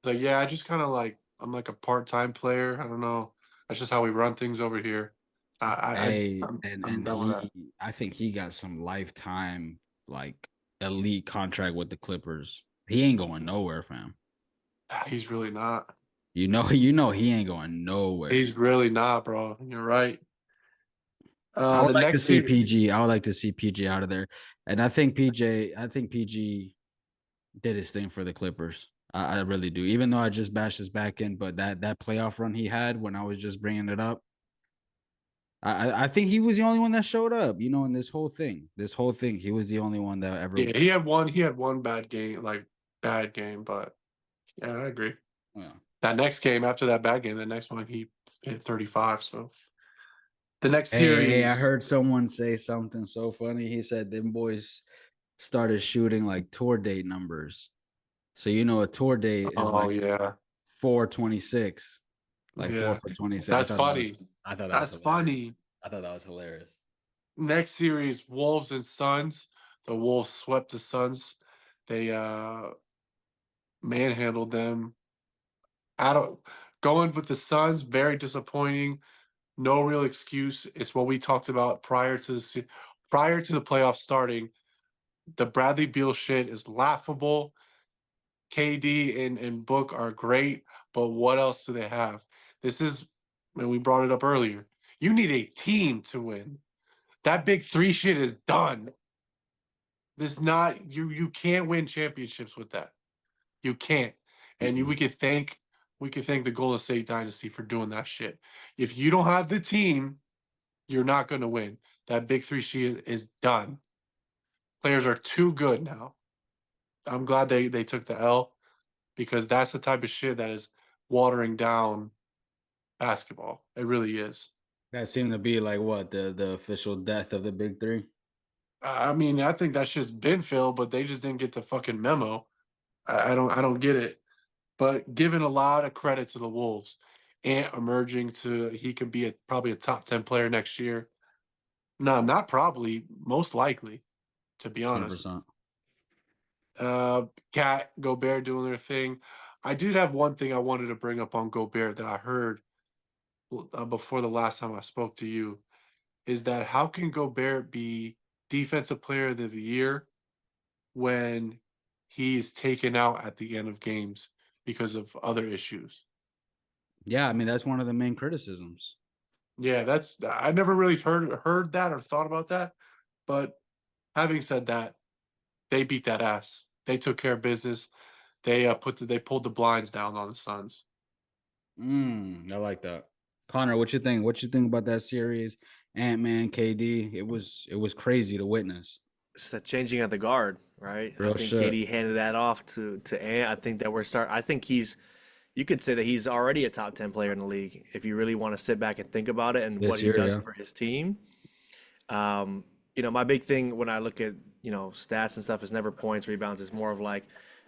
So yeah, I just kind of like I'm like a part-time player. I don't know. That's just how we run things over here. Hey, I'm and done with that. I think he got some lifetime like elite contract with the Clippers. He ain't going nowhere, fam. He's really not. You know he ain't going nowhere. He's really not, bro. You're right. I would The like to next see series, PG. I would like to see PG out of there. And I think PG did his thing for the Clippers. I really do. Even though I just bashed his back in, but that playoff run he had when I was just bringing it up, I think he was the only one that showed up. You know, in this whole thing, he was the only one that ever. yeah, he had one bad game, bad game, but yeah, I agree. Yeah. That next game after that bad game, the next one he hit 35. So the next Hey, I series, heard someone say something so funny. He said them boys started shooting like tour date numbers. So you know a tour date is oh like yeah, 426. Like 4 yeah, for 26. that's funny. I thought that was That's hilarious. funny. I thought that was hilarious. Next series, Wolves and Suns. The Wolves swept the Suns. They manhandled them. I don't going with the Suns. Very disappointing. No real excuse. It's what we talked about prior to prior to the playoffs starting. The Bradley Beal shit is laughable. KD and Book are great, but what else do they have? This is, and we brought it up earlier. You need a team to win. That big three shit is done. This not you can't win championships with that. You can't. And Mm-mm. we could thank the Golden State dynasty for doing that shit. If you don't have the team, you're not going to win. That big three shit is done. Players are too good now. I'm glad they took the L because that's the type of shit that is watering down basketball. It really is. That seemed to be like what the official death of the big three. I mean, I think that shit's been filled, but they just didn't get the fucking memo. I don't get it. But giving a lot of credit to the Wolves and emerging to he could be probably a top 10 player next year. No, not probably, most likely, to be honest. 100%. Cat, Gobert doing their thing. I did have one thing I wanted to bring up on Gobert that I heard before the last time I spoke to you is that how can Gobert be defensive player of the year when he is taken out at the end of games because of other issues? Yeah, I mean that's one of the main criticisms. Yeah, that's I never really heard that or thought about that. But having said that, they beat that ass. They took care of business. They pulled the blinds down on the Suns. I like that. Connor, what you think? What you think about that series? Ant-Man, KD. It was crazy to witness. It's the changing of the guard, right? I Real think shit. KD handed that off to Ant. I think that I think you could say that he's already a top 10 player in the league if you really want to sit back and think about it and what This he year, does yeah. for his team. My big thing when I look at, stats and stuff is never points, rebounds. It's more of like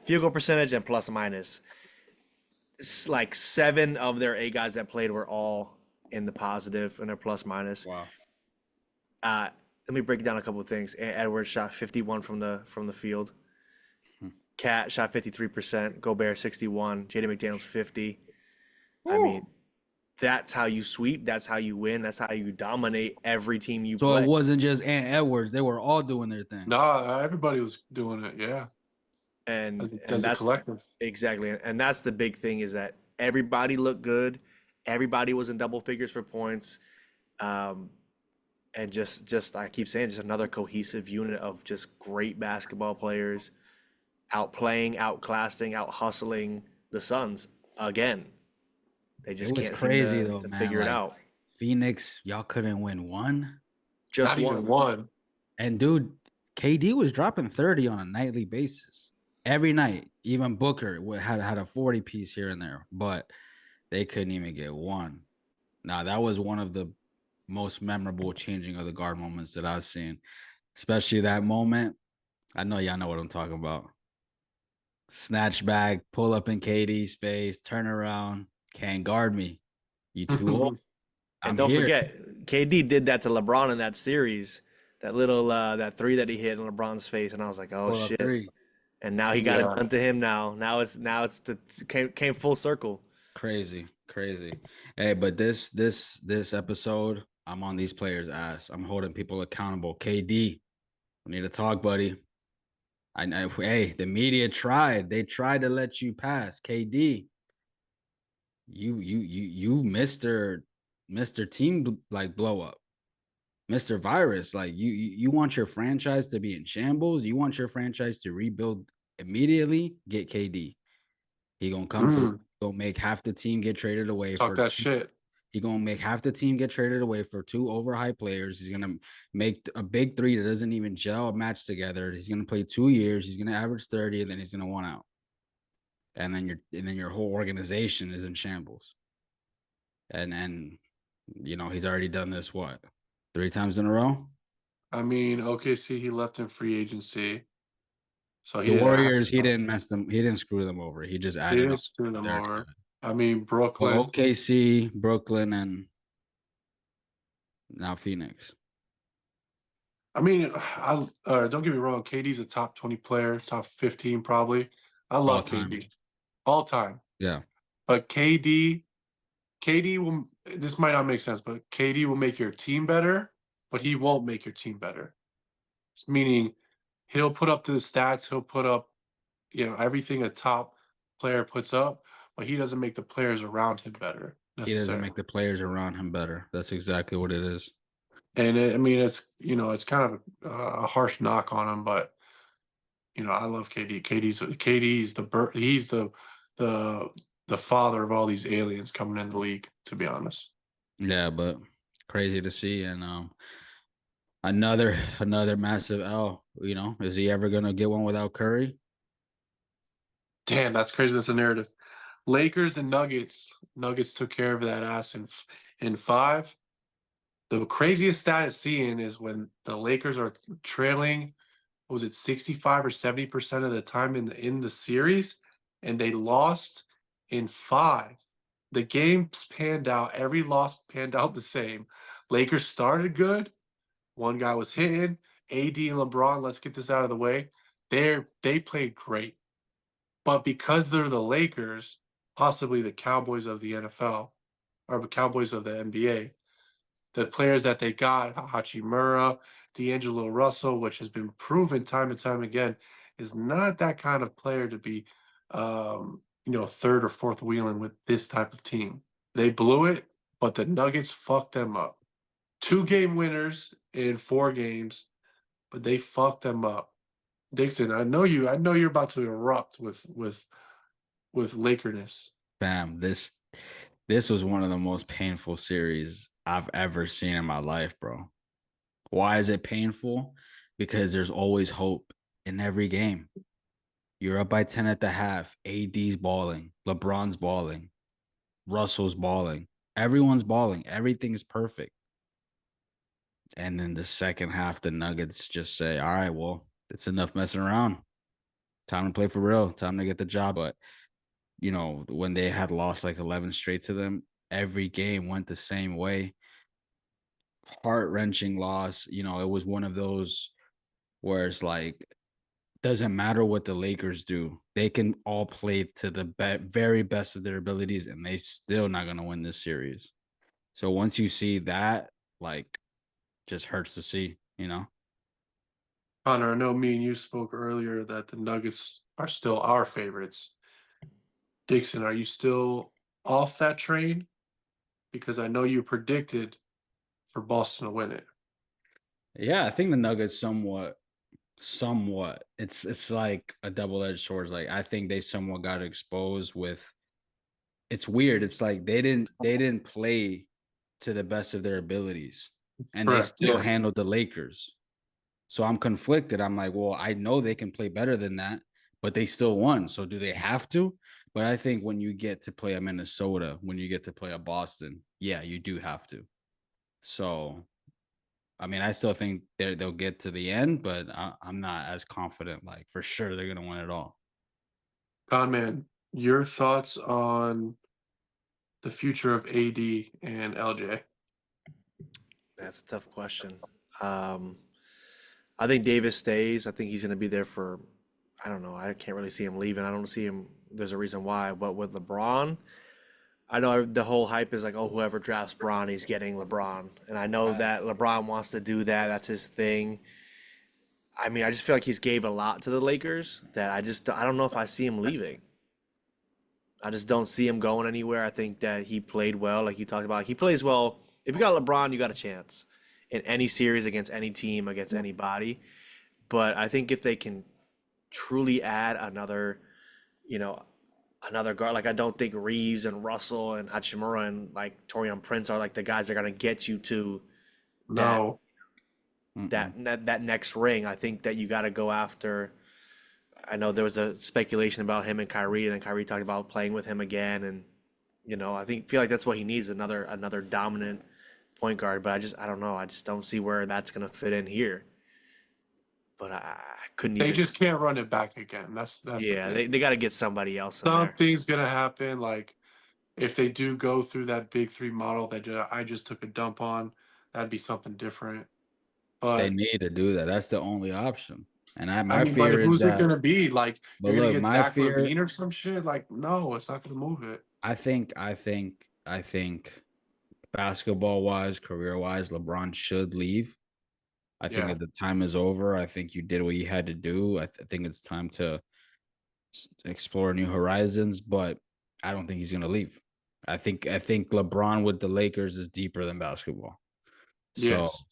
field goal percentage and plus minus. It's like 7 of their 8 guys that played were all in the positive and their plus minus. Wow. Uh, Let me break down a couple of things. Edwards shot 51 from the field. Cat shot 53%. Gobert 61. Jaden McDaniels 50. I mean, that's how you sweep. That's how you win. That's how you dominate every team you So it play. wasn't just Ant Edwards. They were all doing their thing. Nah, everybody was doing it. Yeah, And as a that's collective. exactly. And that's the big thing is that everybody looked good. Everybody was in double figures for points. And just I keep saying, just another cohesive unit of just great basketball players outplaying, outclassing, out hustling the Suns again. They It just was can't seem crazy though, to man. figure it Like out. Phoenix, y'all couldn't win one. Just Not even one. And dude, KD was dropping 30 on a nightly basis. Every night. Even Booker had a 40 piece here and there, but they couldn't even get one. Now, that was one of the most memorable changing of the guard moments that I've seen. Especially that moment. I know y'all know what I'm talking about. Snatch back, pull up in KD's face, turn around, can't guard me. You too old. And I'm don't here. forget, KD did that to LeBron in that series. That little that 3 that he hit in LeBron's face, and I was like, oh Pull up shit. three. And now he got it Yeah. done to him. Came full circle. Crazy. Hey, but this episode, I'm on these players' ass. I'm holding people accountable. KD, we need to talk, buddy. Hey, the media tried. They tried to let you pass. KD, you Mr. Team like blow up. Mr. Virus, like you want your franchise to be in shambles. You want your franchise to rebuild immediately. Get KD. He gonna come through. Gonna make half the team get traded away Talk that shit. He gonna make half the team get traded away for 2 overhyped players. He's gonna make a big 3 that doesn't even gel a match together. He's gonna play 2 years. He's gonna average 30, and then he's gonna want out. And then your whole organization is in shambles. And he's already done this 3 times in a row. I mean, OKC, he left in free agency. So The Warriors, he didn't mess them. He didn't screw them over. He just He added didn't on. screw them They're over. good. I mean, Brooklyn. Well, OKC, Brooklyn, and now Phoenix. I mean, don't get me wrong. KD's a top 20 player, top 15 probably. I love All time. KD. All time. Yeah. But KD will, this might not make sense, but KD will make your team better, but he won't make your team better. Meaning he'll put up the stats, he'll put up, everything a top player puts up, but he doesn't make the players around him better. He doesn't make the players around him better. That's exactly what it is. And it's kind of a harsh knock on him, but I love KD. KD's the father of all these aliens coming in the league, to be honest. Yeah, but crazy to see. And another massive L. Is he ever gonna get one without Curry? Damn, that's crazy. That's a narrative. Lakers and Nuggets. Nuggets took care of that ass in 5. The craziest stat is seeing is when the Lakers are trailing, was it 65 or 70% of the time in the series, and they lost in 5. The games panned out. Every loss panned out the same. Lakers started good. One guy was hitting. AD and LeBron, let's get this out of the way. They played great. But because they're the Lakers, possibly the Cowboys of the NFL, or the Cowboys of the NBA, the players that they got, Hachimura, D'Angelo Russell, which has been proven time and time again, is not that kind of player to be, third or fourth wheeling with this type of team. They blew it. but the Nuggets fucked them up. 2-game winners in 4 games, but they fucked them up. Dixon, I know you're about to erupt with Lakerness. Fam, this was one of the most painful series I've ever seen in my life, bro. Why is it painful? Because there's always hope in every game. You're up by 10 at the half. AD's balling. LeBron's balling. Russell's balling. Everyone's balling. Everything's perfect. And then the second half, the Nuggets just say, all right, well, it's enough messing around. Time to play for real. Time to get the job. But, you know, when they had lost like 11 straight to them, every game went the same way. Heart-wrenching loss. You know, it was one of those where it's like, doesn't matter what the Lakers do. They can all play to the very best of their abilities, and they still not going to win this series. So once you see that, like, just hurts to see, you know? Connor, I know me and you spoke earlier that the Nuggets are still our favorites. Dixon, are you still off that train? Because I know you predicted for Boston to win it. Yeah, I think the Nuggets somewhat. It's like a double-edged sword. Like, I think they somewhat got exposed with. It's weird. It's like they didn't play to the best of their abilities, and they Correct. still Yeah. handled the Lakers. So I'm conflicted. I'm like, well, I know they can play better than that, but they still won. So do they have to? But I think when you get to play a Minnesota, when you get to play a Boston, yeah, you do have to. So, I mean, I still think they'll get to the end, but I'm not as confident. Like, for sure, they're gonna win it all. Conman, your thoughts on the future of AD and LJ? That's a tough question. Um, I think Davis stays. I think he's going to be there for, I don't know. I can't really see him leaving. I don't see him. There's a reason why. But with LeBron, I know the whole hype is like, oh, whoever drafts Bron, he's getting LeBron. And I know that LeBron wants to do that. That's his thing. I mean, I just feel like he's gave a lot to the Lakers that I don't know if I see him leaving. I just don't see him going anywhere. I think that he played well, like you talked about. He plays well. If you got LeBron, you got a chance in any series against any team, against anybody. But I think if they can truly add you know, another guard, like I don't think Reeves and Russell and Hachimura and like Torian Prince are like the guys that are gonna get you to that No. that next ring. I think that you got to go after. I know there was a speculation about him and Kyrie, and then Kyrie talked about playing with him again, and I feel like that's what he needs, another dominant point guard. But I don't know. I just don't see where that's gonna fit in here. But I couldn't They even. just can't run it back again. That's Yeah, the thing. they got to get somebody else in there. Something's gonna happen. Like if they do go through that big three model that I just took a dump on, that'd be something different. They But need to do that. That's the only option. And I my mean, but fear is who's it that. gonna be? Like But you're gonna look, get my Zach fear. Levine or some shit? Like no, it's not gonna move it. I think basketball wise, career wise, LeBron should leave. I think Yeah. that the time is over. I think you did what you had to do. I think it's time to explore new horizons, but I don't think he's going to leave. I think LeBron with the Lakers is deeper than basketball. So, Yes.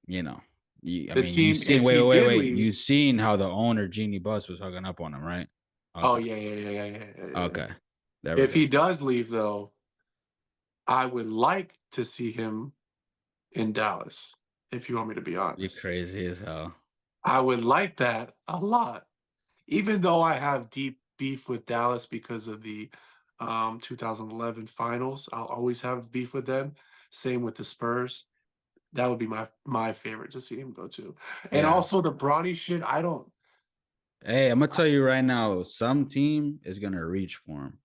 I The mean, you've team, seen, if he did wait. leave, You've seen how the owner, Jeannie Buss, was hugging up on him, right? oh Okay. yeah. Okay. There we If go. he does leave though, I would like to see him in Dallas, if you want me to be You're honest. crazy as hell. I would like that a lot. Even though I have deep beef with Dallas because of the 2011 finals, I'll always have beef with them. Same with the Spurs. That would be my favorite to see him go to. And Yeah. also the Bronny shit, I don't. Hey, I'm gonna tell you right now, some team is gonna reach for him.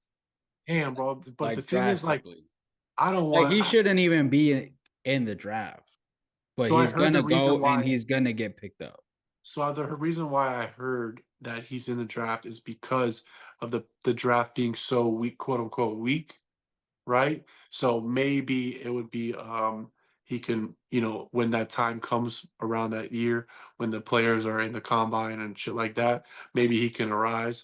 Damn, bro. But the Like, thing is, like, drastically. I don't Like, want. he shouldn't even be in the draft, but So I he's heard the gonna go reason and why. he's gonna get picked up. So the reason why I heard that he's in the draft is because of the draft being so weak, quote unquote weak, right? So maybe it would be he can, when that time comes around that year when the players are in the combine and shit like that, maybe he can arise.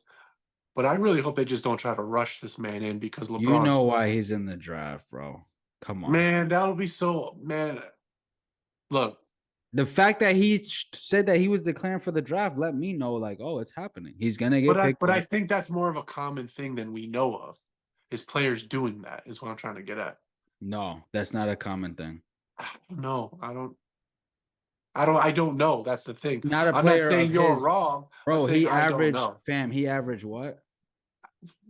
But I really hope they just don't try to rush this man in because You know LeBron's why he's in the draft, bro? Come on. Man, that would be so, man. Look. The fact that he said that he was declaring for the draft let me know, like, oh, it's happening. He's going to get picked. But I think that's more of a common thing than we know of, is players doing that, is what I'm trying to get at. No, that's not a common thing. No, I don't know. That's the thing. Not a I'm player not saying of you're his, wrong. bro. He averaged, know. fam. He averaged what?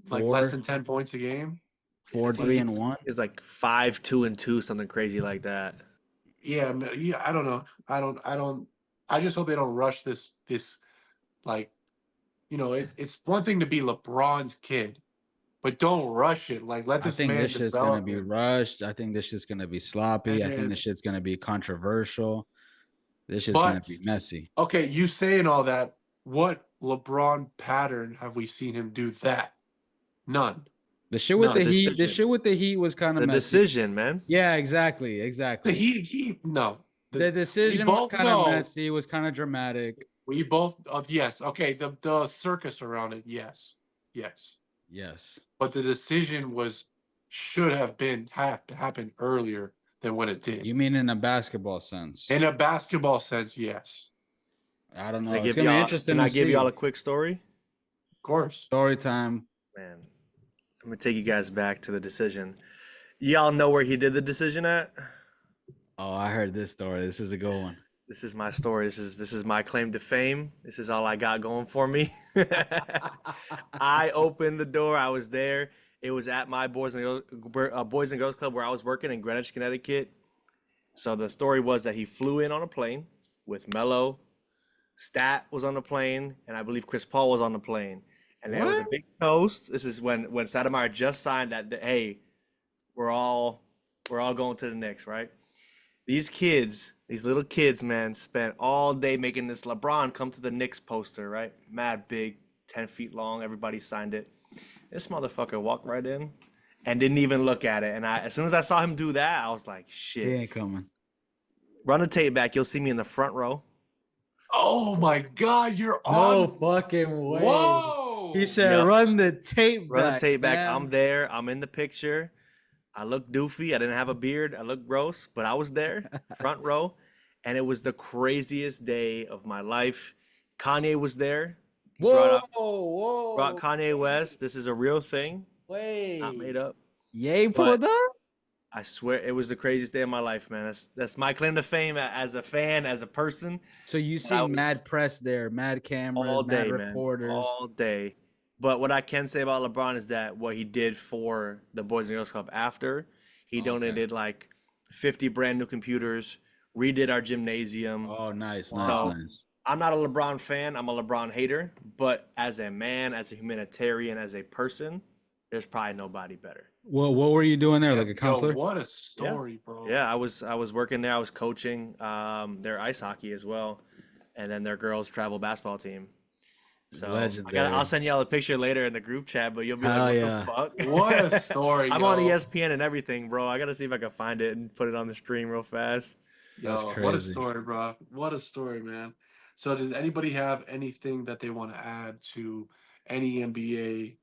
Like less than 10 points a game. 4, 3, and 1. It's like 5, 2, and 2, something crazy like that. Yeah, I don't know. I just hope they don't rush this. Like, it's one thing to be LeBron's kid, but don't rush it. Like, let this man develop. I think this shit's gonna be rushed. I think this shit's gonna be sloppy. I think this shit's gonna be controversial. This shit's gonna be messy. Okay, you saying all that, what LeBron pattern have we seen him do that? None. The shit with the Heat was kind of messy. Decision, man. Yeah, exactly. No. The decision was kind of messy. It was kind of dramatic. We both, yes. Okay, the circus around it, yes. But the decision should have happened earlier than when it did. You mean in a basketball sense? In a basketball sense, yes. I don't know. It's gonna be interesting. Can I give y'all a quick story? Of course. Story time. Man, I'm gonna take you guys back to the decision. Y'all know where he did the decision at? Oh, I heard this story. This is a good one. This is my story. This is my claim to fame. This is all I got going for me. I opened the door. I was there. It was at my Boys and Girls Club where I was working in Greenwich, Connecticut. So the story was that he flew in on a plane with Melo. Stat was on the plane, and I believe Chris Paul was on the plane. And there was a big toast. This is when Stoudemire just signed that. Hey, we're all going to the Knicks, right? These little kids, man, spent all day making this LeBron come to the Knicks poster, right? Mad big, 10 feet long. Everybody signed it. This motherfucker walked right in and didn't even look at it. And as soon as I saw him do that, I was like, shit. He ain't coming. Run the tape back. You'll see me in the front row. Oh my God, you're on. No fucking way. Whoa. He said, run the tape back. Run the tape back. Man. I'm there. I'm in the picture. I look doofy. I didn't have a beard. I looked gross, but I was there, front row. And it was the craziest day of my life. Kanye was there. Brought Kanye West. This is a real thing. Wait. Not made up. Yay pulled up? I swear it was the craziest day of my life, man. That's my claim to fame as a fan, as a person. So you see mad press there, mad cameras, all day, mad reporters. Man, all day. But what I can say about LeBron is that what he did for the Boys and Girls Club after, he donated like 50 brand new computers, redid our gymnasium. Oh, nice. I'm not a LeBron fan. I'm a LeBron hater. But as a man, as a humanitarian, as a person, there's probably nobody better. Well, what were you doing there? Like a counselor? What a story, bro. Yeah, I was working there. I was coaching their ice hockey as well, and then their girls travel basketball team. So I'll send y'all a picture later in the group chat, but you'll be like, what the fuck? What a story. I'm on ESPN and everything, bro. I gotta see if I can find it and put it on the stream real fast. That's crazy. What a story, bro. What a story, man. So does anybody have anything that they want to add to any NBA?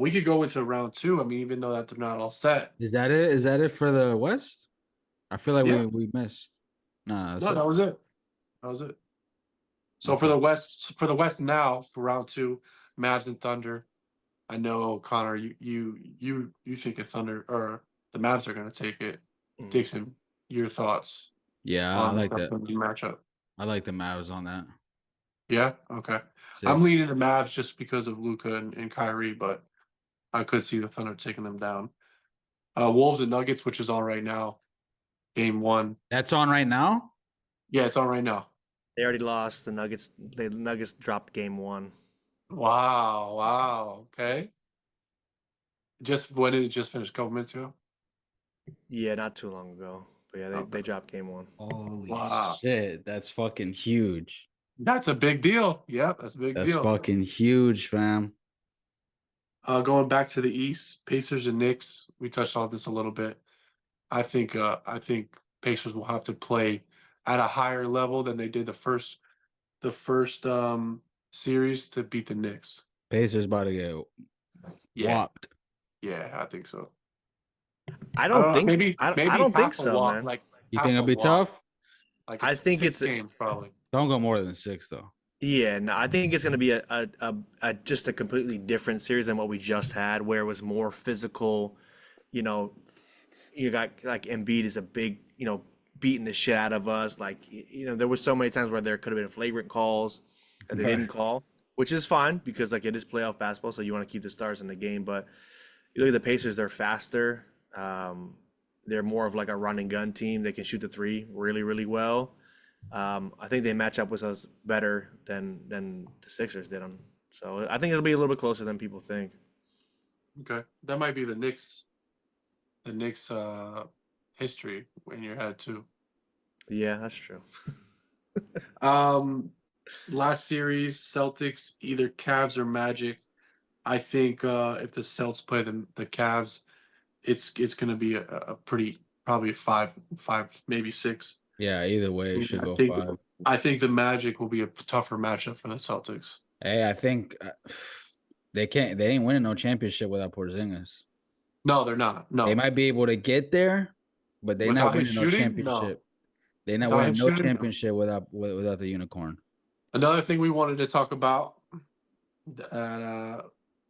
We could go into round 2. I mean, even though that they're not all set. Is that it? Is that it for the West? I feel like we missed. No, that was it. That was it. So for the West now, for round 2, Mavs and Thunder. I know, Connor, you think it's Thunder or the Mavs are gonna take it. Dixon, your thoughts? Yeah, I like that matchup. I like the Mavs on that. Yeah, okay. 6. I'm leaning the Mavs just because of Luka and Kyrie, but I could see the Thunder taking them down. Wolves and Nuggets, which is on right now. Game 1. That's on right now? Yeah, it's on right now. They already lost. The Nuggets dropped game 1. Wow. Okay. When did it just finish? A couple minutes ago? Yeah, not too long ago. But yeah, they dropped game 1. Holy shit. That's fucking huge. That's a big deal. Yeah, that's a big deal. That's fucking huge, fam. Going back to the East, Pacers and Knicks. We touched on this a little bit. I think Pacers will have to play at a higher level than they did the first series to beat the Knicks. Pacers about to get whopped. Yeah, I think so. I I don't don't know. think Maybe I don't think half a so, walk, man. like You think half it'll a be walk, tough? like I think six it's games probably. Don't go more than 6 though. Yeah, no, I think it's gonna be a just a completely different series than what we just had, where it was more physical. You know, you got like Embiid is a big, beating the shit out of us. Like, there was so many times where there could have been flagrant calls that they Right. didn't call, which is fine because like it is playoff basketball, so you want to keep the stars in the game. But you look at the Pacers; they're faster. They're more of like a run and gun team. They can shoot the three really, really well. I think they match up with us better than the Sixers did them. So I think it'll be a little bit closer than people think. Okay, that might be the Knicks history in your head too. Yeah, that's true. Um, Last series, Celtics either Cavs or Magic. I think if the Celts play the Cavs, it's going to be a pretty probably a five maybe six. Yeah, either way it should I go think 5. I think the Magic will be a tougher matchup for the Celtics. Hey, I think they ain't winning no championship without Porzingis. No, they're not. They No, might be able to get there, but they're not without his winning no shooting, no. championship. They're not Without him winning no shooting, no. championship without the unicorn. Another thing we wanted to talk about that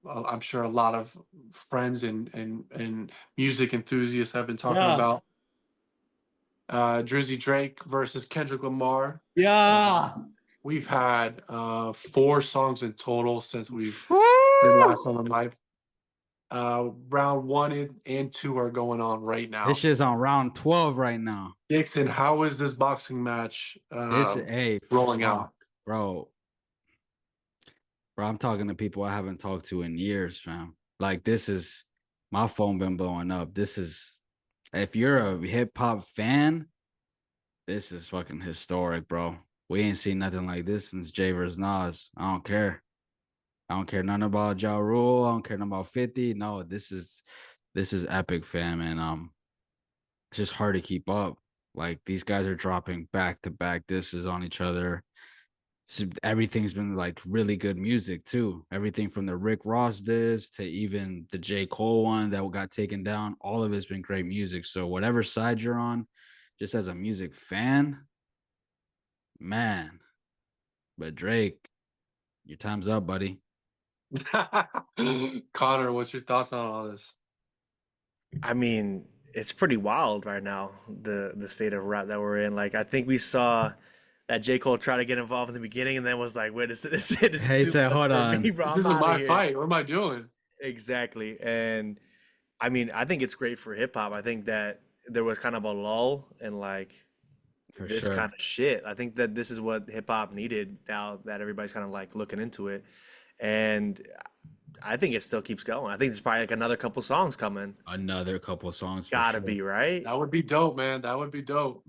well, I'm sure a lot of friends and music enthusiasts have been talking Yeah. about. Drizzy Drake versus Kendrick Lamar. Yeah. We've had 4 songs in total since we've been last on the live. Round 1 and 2 are going on right now. This shit's on round 12 right now. Dixon, how is this boxing match rolling out? Bro. Bro, I'm talking to people I haven't talked to in years, fam. Like, this is my phone been blowing up. This is, if you're a hip hop fan, this is fucking historic, bro. We ain't seen nothing like this since Jay vs. Nas. I don't care. I don't care nothing about Ja Rule. I don't care nothing about 50. No, this is epic, fam. And it's just hard to keep up. Like, these guys are dropping back to back disses on each other. So everything's been like really good music too. Everything from the Rick Ross diss to even the J. Cole one that got taken down. All of it's been great music. So whatever side you're on, just as a music fan, man. But Drake, your time's up, buddy. Connor, what's your thoughts on all this? I mean, it's pretty wild right now, the state of rap that we're in. Like, I think we saw that J. Cole try to get involved in the beginning and then was like, wait, this is Hey, too said, much hold for on. me, bro. I'm This is outta my here. fight. What am I doing? Exactly. And I mean, I think it's great for hip hop. I think that there was kind of a lull in like For this sure. kind of shit. I think that this is what hip hop needed now that everybody's kind of like looking into it. And I think it still keeps going. I think there's probably like another couple songs coming. Another couple songs for Gotta sure. be, right? That would be dope, man. That would be dope.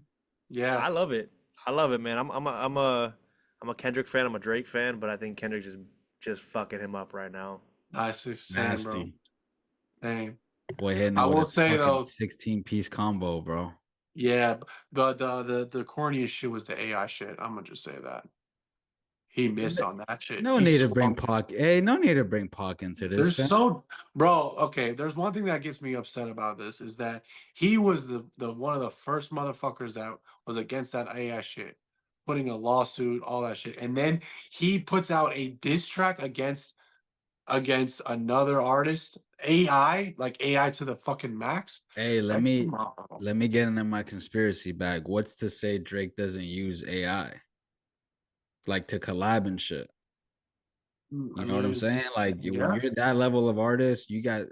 Yeah. I love it. I love it, man. I'm a Kendrick fan. I'm a Drake fan, but I think Kendrick just fucking him up right now. I see what you're saying, bro. Nasty. Dang. Boy, hitting I it with will a say, fucking though, 16-piece combo, bro. yeah, the corniest shit was the AI shit. I'm gonna just say that. He missed on that shit. No He need to bring swung. Pac. Hey, no need to bring Pac into this, There's fam. so, bro. Okay, there's one thing that gets me upset about this is that he was the one of the first motherfuckers that was against that AI shit, putting a lawsuit, all that shit, and then he puts out a diss track against another artist, AI, like AI to the fucking max. Hey, Like, come on, bro. let me get into my conspiracy bag. What's to say Drake doesn't use AI? Like to collab and shit. I You know what I'm mean, saying? Like when yeah. you're that level of artist, you got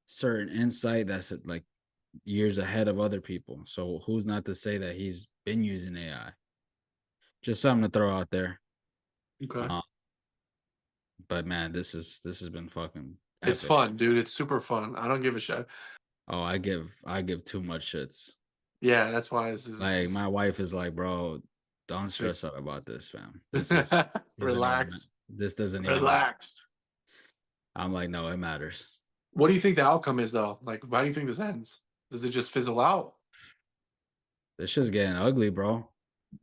certain insight that's like years ahead of other people. So who's not to say that he's been using AI? Just something to throw out there. Okay. But man, this has been fucking It's epic. fun, dude. It's super fun. I don't give a shit. Oh, I give too much shits. Yeah, that's why this is Like my wife is like, bro, don't stress out about this, fam. relax. This doesn't even Relax. I'm like, no, it matters. What do you think the outcome is, though? Like, why do you think this ends? Does it just fizzle out? This shit's getting ugly, bro.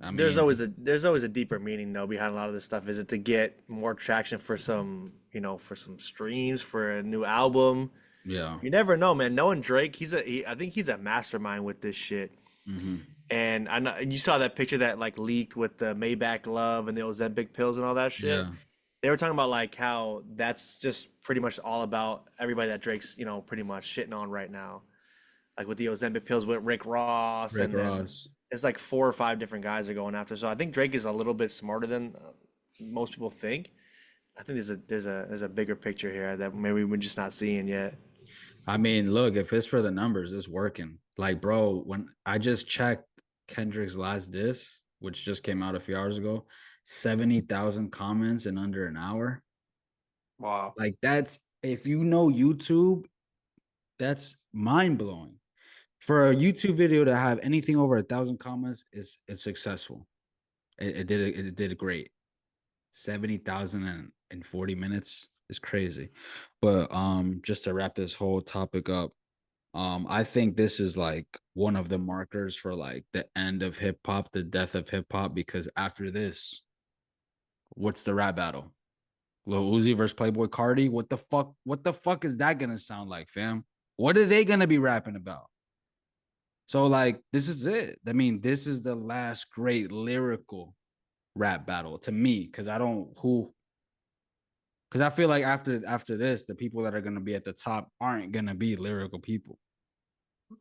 I There's mean, always a deeper meaning though behind a lot of this stuff. Is it to get more traction for some, for some streams for a new album? Yeah. You never know, man. Knowing Drake, I think he's a mastermind with this shit. Mm-hmm. And I know you saw that picture that like leaked with the Maybach Love and the Ozempic pills and all that shit. Yeah. They were talking about like how that's just pretty much all about everybody that Drake's, pretty much shitting on right now. Like with the Ozempic pills with Rick Ross, Rick and then Ross. it's like 4 or 5 different guys are going after. So I think Drake is a little bit smarter than most people think. I think there's a bigger picture here that maybe we're just not seeing yet. I mean, look, if it's for the numbers, it's working. Like, bro, when I just checked Kendrick's last diss, which just came out a few hours ago, 70,000 comments in under an hour. Wow. Like, that's, if you know YouTube, that's mind blowing. For a YouTube video to have anything over 1,000 comments, it's successful. It did great. 70,000 in 40 minutes is crazy. But just to wrap this whole topic up, I think this is like one of the markers for like the end of hip hop, the death of hip hop, because after this, what's the rap battle? Lil Uzi versus Playboy Cardi? What the fuck? What the fuck is that gonna sound like, fam? What are they gonna be rapping about? So like this is it. I mean, this is the last great lyrical rap battle to me, because I feel like after this, the people that are gonna be at the top aren't gonna be lyrical people.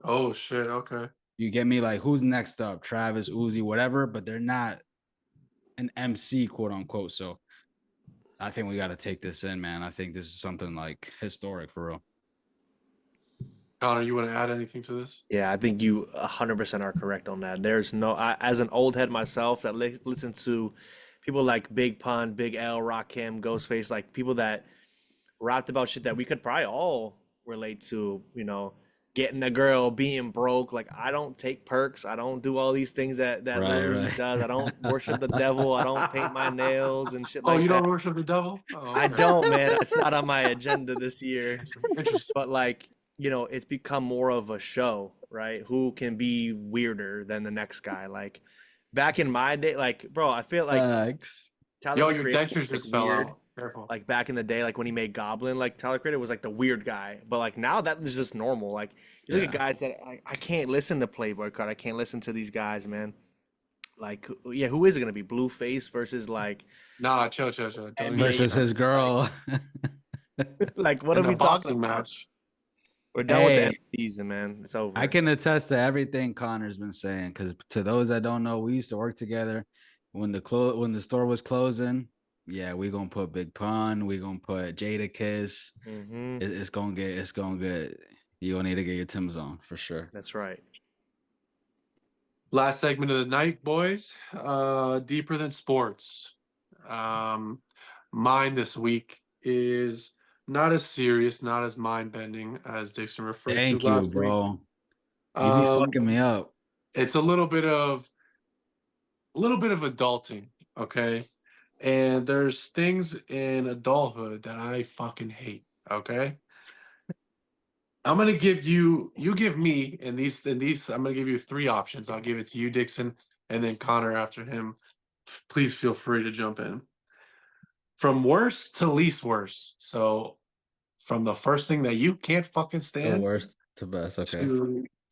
Oh shit. Okay. You get me? Like, who's next up? Travis, Uzi, whatever, but they're not an MC, quote unquote. So I think we got to take this in, man. I think this is something like historic for real. Connor, you want to add anything to this? Yeah, I think you 100% are correct on that. There's no, as an old head myself that listen to people like Big Pun, Big L, Rakim, Ghostface, like people that rapped about shit that we could probably all relate to, getting a girl, being broke. Like I don't take perks. I don't do all these things that Lil Uzi Right. does. I don't worship the devil. I don't paint my nails and shit Oh, like you that. don't worship the devil? Oh, I okay. don't, man. It's not on my agenda this year. Interesting. But like, it's become more of a show, right? Who can be weirder than the next guy? Like back in my day, like, bro, I feel like Thanks. Tyler Yo, the your Creator dentures was just like fell weird. out. Careful. Like back in the day, like when he made Goblin, like Tyler Creator was like the weird guy. But like now that is just normal. Like you look at Yeah. guys that I can't listen to Playboy Card. I can't listen to these guys, man. Like, yeah, who is it gonna be? Blueface versus like Nah, chill. Don't NBA even Versus his girl. like what in are the we talking boxing about? match. We're done with the Hey, MVPs, man. It's I over. can attest to everything Connor's been saying, because to those that don't know, we used to work together. When the store was closing, yeah, we gonna put Big Pun, we gonna put Jada Kiss. Hmm. It's gonna get. You gonna need to get your Tim's on for sure. That's right. Last segment of the night, boys. Deeper than sports. Mine this week is not as serious, not as mind bending as Dixon referred to Thank you, last week. bro. You be fucking me up. It's a little bit of adulting, okay? And there's things in adulthood that I fucking hate, okay? I'm gonna give you give me and these I'm gonna give you 3 options. I'll give it to you, Dixon, and then Connor after him. Please feel free to jump in. From worst to least worst. So from the first thing that you can't fucking The stand worst to best. Okay.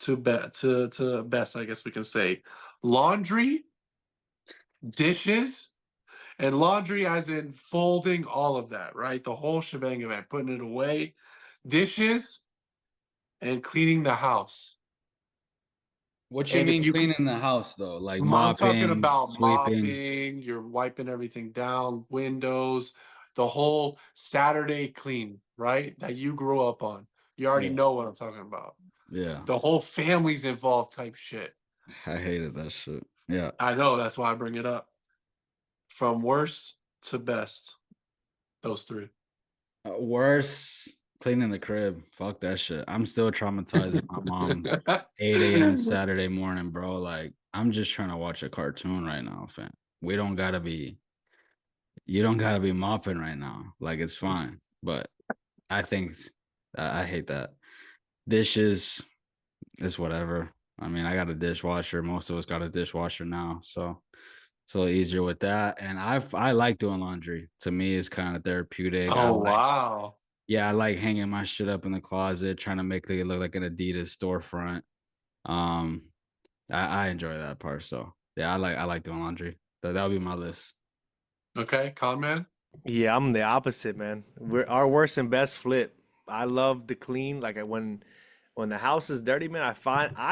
to best, I guess we can say. Laundry, dishes, and laundry as in folding all of that, right? The whole shebang of it, putting it away. Dishes and cleaning the house. What you And if mean you could, cleaning the house though? Like I'm talking mopping, about sweeping. mopping, you're wiping everything down, windows, the whole Saturday clean, right? That you grew up on. You already Yeah. know what I'm talking about. Yeah. The whole family's involved type shit. I hated that shit. Yeah. I know, that's why I bring it up. From worst to best, those 3. Worse, cleaning the crib. Fuck that shit. I'm still traumatizing my mom 8 a.m. Saturday morning, bro. Like, I'm just trying to watch a cartoon right now, fam. You don't gotta be mopping right now. Like, it's fine. But I think I hate that. Dishes is whatever. I mean, I got a dishwasher. Most of us got a dishwasher now. So it's a little easier with that. And I like doing laundry. To me, it's kind of therapeutic. Oh, wow. Yeah, I like hanging my shit up in the closet, trying to make it look like an Adidas storefront. Um, I enjoy that part. So yeah, I like doing laundry. That'll be my list. Okay, con man. Yeah, I'm the opposite, man. We're our worst and best flip. I love to clean. Like when the house is dirty, man, I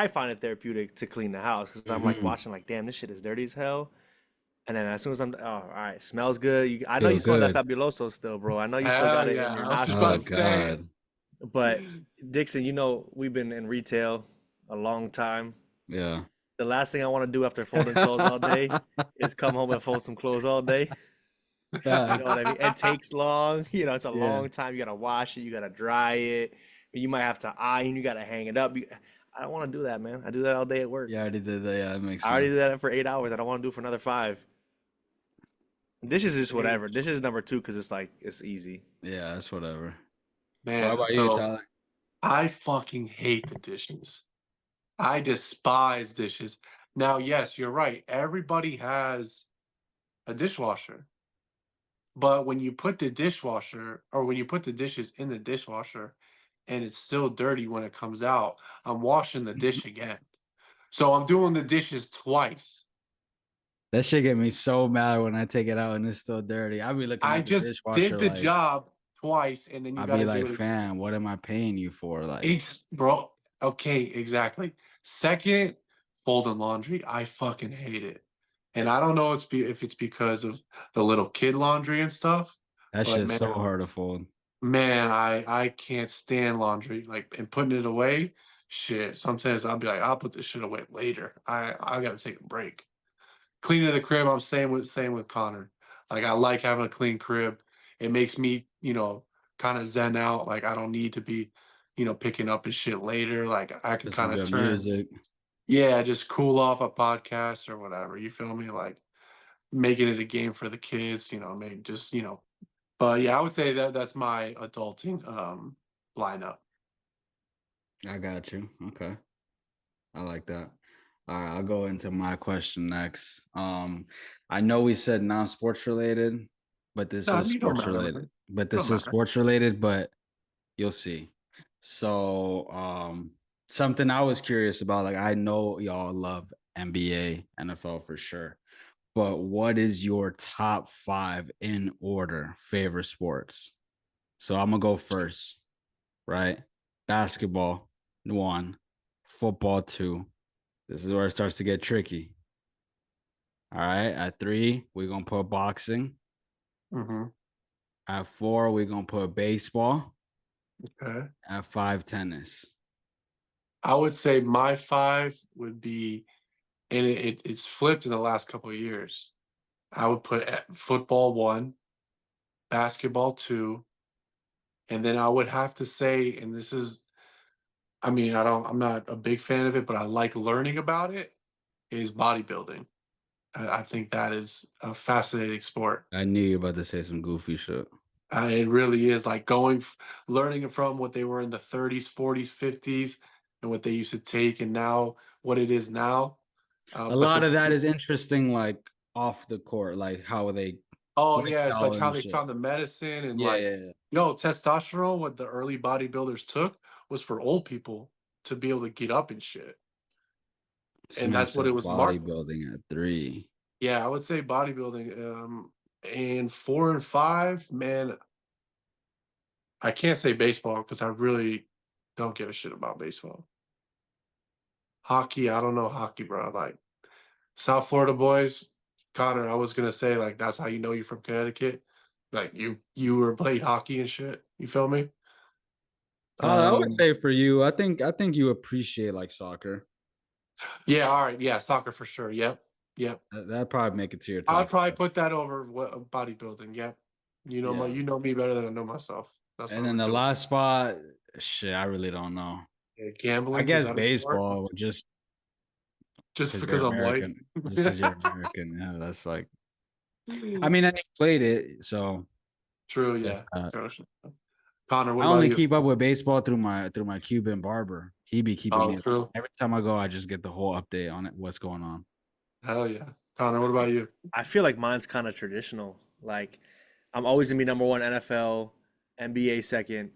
find it therapeutic to clean the house because I'm like Hmm. watching, like, damn, this shit is dirty as hell. And then as soon as all right, smells good. I know you Feel smell that good. Fabuloso still, bro. I know you still Hell got it in yeah, your I was about Oh to nostrils. say. God. But Dixon, we've been in retail a long time. Yeah. The last thing I want to do after folding clothes all day is come home and fold some clothes all day. You know what I mean? It Facts. takes long. It's a Yeah. long time. You gotta wash it. You gotta dry it. You might have to iron. You gotta hang it up. I don't want to do that, man. I do that all day at work. Yeah, I already did that. Yeah, that makes I already did sense. that for 8 hours. I don't want to do it for another 5. Dishes is Same. whatever. Dishes is number 2 because it's like it's easy. Yeah, that's whatever. What Man, about you, so Tyler? I fucking hate the dishes. I despise dishes. Now, yes, you're right. Everybody has a dishwasher. But when you put the dishwasher or when you put the dishes in the dishwasher and it's still dirty when it comes out, I'm washing the dish again. So I'm doing the dishes twice. That shit get me so mad when I take it out and it's still dirty. I be looking I at the just did dishwasher the like, job twice and then you I got be to do like, it again. fam, what am I paying you for? Like, It's bro. Okay, exactly. Second, folding laundry. I fucking hate it. And I don't know if it's because of the little kid laundry and stuff, that but shit's man, so hard to fold. man, I can't stand laundry. Like and putting it away, shit. Sometimes I'll be like, I'll put this shit away later. I gotta take a break. Cleaning the crib, I'm same with Connor. Like I like having a clean crib. It makes me, kind of zen out. Like I don't need to be, picking up his shit later. Like I can Just some kind of good turn, music. yeah, just cool off a podcast or whatever. You feel me? Like making it a game for the kids, maybe just, but yeah, I would say that's my adulting lineup. I got you. Okay. I like that. All right, I'll go into my question next. I know we said non-sports related, but this No, is you don't sports matter, related. man. But Don't this is matter. sports related, but you'll see. So, something I was curious about, like I know y'all love NBA, NFL for sure, but what is your top 5 in order favorite sports? So I'm gonna go first, right? Basketball, 1, football, 2. This is where it starts to get tricky. All right. At 3, we're gonna put boxing. Hmm. At 4, we're gonna put baseball. Okay. At 5, tennis. I would say my five would be, and it's flipped in the last couple of years. I would put football 1, basketball 2, and then I would have to say, and this is, I mean, I'm not a big fan of it, but I like learning about it, is bodybuilding. I think that is a fascinating sport. I knew you were about to say some goofy shit. It really is like learning from what they were in the 30s, 40s, 50s, and what they used to take, and now what it is now. A But lot of that is interesting, like off the court, like how they oh yeah, it's like lifestyle how and they shit. found the medicine and Yeah, like, yeah, yeah. testosterone. What the early bodybuilders took was for old people to be able to get up and shit, This and man that's what it said was marketed. bodybuilding at 3. Yeah, I would say bodybuilding. And 4 and 5, man, I can't say baseball because I really don't give a shit about baseball. Hockey, I don't know hockey, bro. Like South Florida boys, Connor, I was gonna say like that's how you know you're from Connecticut. Like you were played hockey and shit. You feel me? Tyler, I would Um, say for you, I think you appreciate like soccer. yeah, all right, yeah, soccer for sure. Yep, yep. That'd probably make it to your I'd top probably 5. put that over bodybuilding. Yep. Yeah. You know me better than I know myself. That's And what I then would the do. last spot, shit, I really don't know. Yeah, I gambling, is guess that a sport? baseball, just Just because you're because I'm white? American. Just because you're American. Yeah, that's like. I mean, I never played it, so True, that's yeah. that. True. Connor, what I about only you? keep up with baseball through my Cuban barber. He be keeping Oh, me. true. Every time I go, I just get the whole update on it, what's going on. Hell yeah. Connor, what about you? I feel like mine's kind of traditional. Like I'm always gonna be number 1 NFL. NBA second.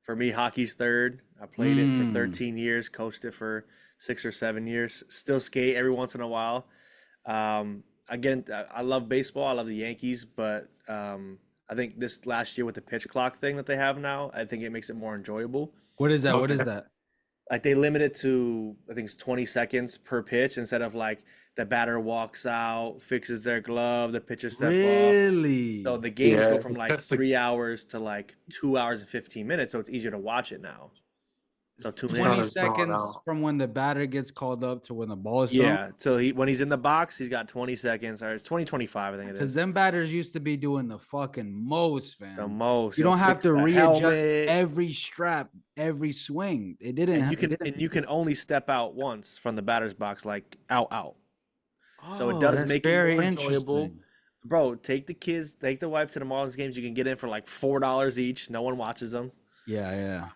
For me, hockey's third. I played it for 13 years, coached it for 6 or 7 years. Still skate every once in a while. Again, I love baseball. I love the Yankees, but I think this last year with the pitch clock thing that they have now, I think it makes it more enjoyable. What is that? What Okay. is that? Like they limit it to, I think it's 20 seconds per pitch instead of like the batter walks out, fixes their glove, the pitcher step off. So Really? the games go Yeah, from like that's the 3 hours to like 2 hours and 15 minutes. So it's easier to watch it now. So tune it's in. not 20 as drawn seconds out. from when the batter gets called up to when the ball is thrown. Yeah. So when he's in the box, he's got 20 seconds. Or it's 20-25, I think it Because is. them batters used to be doing the fucking most, The fam. most. You He'll don't have fix to the readjust helmet. every strap, every swing. It didn't. And you It can didn't. only step out once from the batter's box, like out. So it Oh, does that's make it very more enjoyable. interesting. Bro, take the kids, take the wife to the Marlins games. You can get in for like $4 each. No one watches them. Yeah, yeah.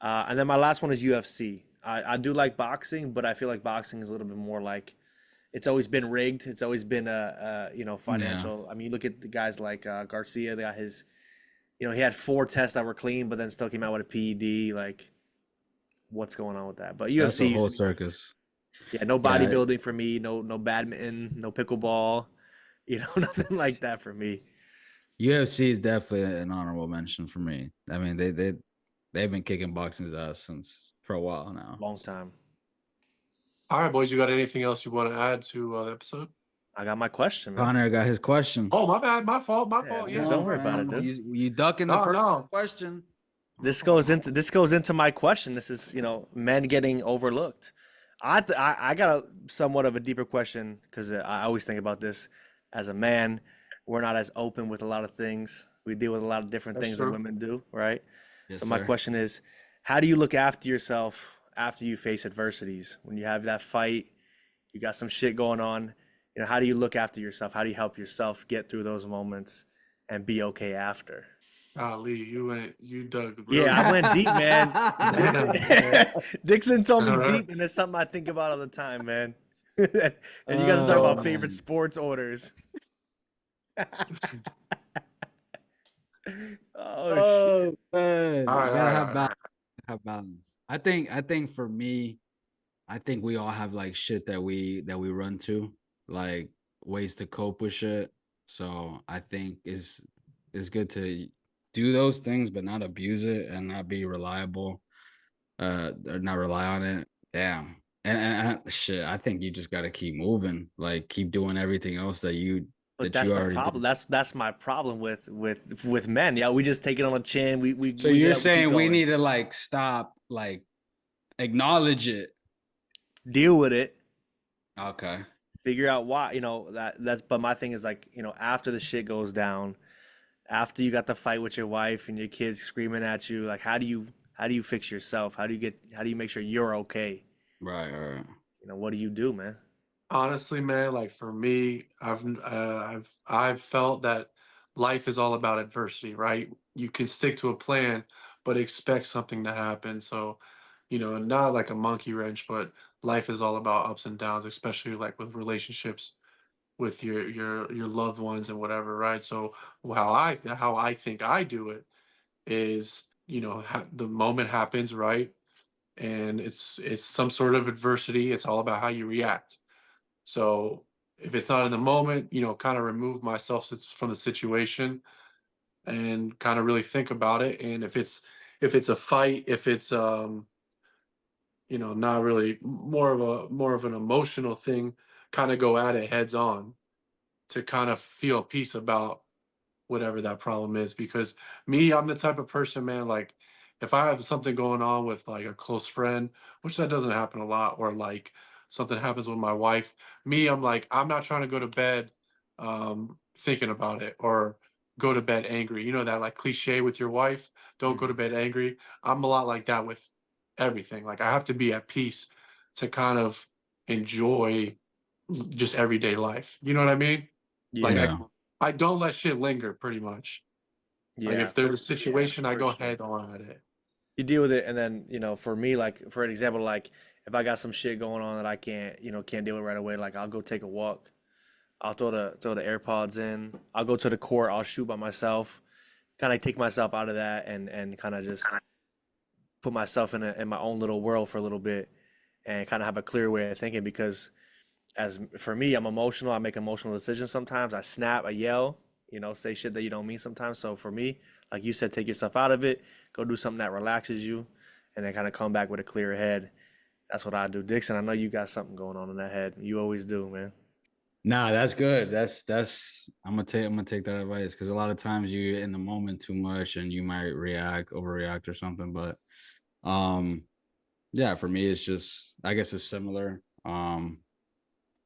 And then my last one is UFC. I do like boxing, but I feel like boxing is a little bit more like it's always been rigged. It's always been Yeah. financial. I mean, you look at the guys like Garcia. They got his, he had 4 tests that were clean, but then still came out with a PED. Like, what's going on with that? But That's UFC a used whole to be my circus. yeah, no Yeah, bodybuilding for me. No badminton. No pickleball. Nothing like that for me. UFC is definitely an honorable mention for me. I mean, they've been kicking boxing's ass since for a while now. Long time. All right, boys, you got anything else you want to add to the episode? I got my question, man. Connor got his question. Oh, my bad, my fault, my Yeah, fault. dude, Yeah, don't worry about it, fam. dude. You ducking the No, personal no. question. This goes into my question. This is men getting overlooked. I got a somewhat of a deeper question because I always think about this as a man. We're not as open with a lot of things. We deal with a lot of different That's things true. than women do, right? Yes, So my sir. question is, how do you look after yourself after you face adversities? When you have that fight, you got some shit going on. How do you look after yourself? How do you help yourself get through those moments and be okay after? Lee, you dug real Yeah, I went deep, man. Damn, Dixon told me Uh-huh. deep, and it's something I think about all the time, man. And you guys are talking about favorite man. sports orders. Oh, shit. Oh man, All right, you all gotta right, have all balance. right. Have balance. I think for me, I think we all have like shit that we run to, like ways to cope with shit. So I think it's good to do those things, but not abuse it and not be reliable. Or not rely on it. Damn. And shit, I think you just got to keep moving, like keep doing everything else But that you that's the already problem. do. That's my problem with men. Yeah, we just take it on the chin. So We get you're up, we keep saying we going. need to like stop, like acknowledge it. Deal with it. Okay. Figure out why. That's. But my thing is like after the shit goes down, after you got the fight with your wife and your kids screaming at you, like how do you fix yourself? How do you make sure you're okay? Right. What do you do, man? Honestly, man, like for me, I've felt that life is all about adversity, right? You can stick to a plan, but expect something to happen. So, not like a monkey wrench, but life is all about ups and downs, especially like with relationships with your loved ones and whatever, right? So how I think I do it is, the moment happens, right? And it's some sort of adversity. It's all about how you react. So if it's not in the moment, kind of remove myself from the situation and kind of really think about it. And if it's a fight, if it's not really more of an emotional thing, kind of go at it heads on to kind of feel peace about whatever that problem is. Because me, I'm the type of person, man, like if I have something going on with like a close friend, which that doesn't happen a lot, or like something happens with my wife, me, I'm like, I'm not trying to go to bed thinking about it, or go to bed angry. You know that like cliche with your wife, don't go to bed angry. I'm a lot like that with everything. Like I have to be at peace to kind of enjoy just everyday life. You know what I mean? Like Yeah, Yeah. I don't let shit linger pretty much. Like yeah, if there's a for situation, I for go sure. head on at it. You deal with it, and then for me, like for an example, like if I got some shit going on that I can't deal with right away, like I'll go take a walk. I'll throw the AirPods in. I'll go to the court. I'll shoot by myself kind of take myself out of that and kind of just put myself in my own little world for a little bit and kind of have a clear way of thinking because as for me, I'm emotional. I make emotional decisions sometimes. I snap, I yell, say shit that you don't mean sometimes. So for me, like you said, take yourself out of it, go do something that relaxes you, and then kind of come back with a clear head. That's what I do. Dixon, I know you got something going on in that head. You always do, man. Nah, that's good. That's I'm gonna take that advice because a lot of times you're in the moment too much and you might overreact or something. But yeah, for me it's just I guess it's similar.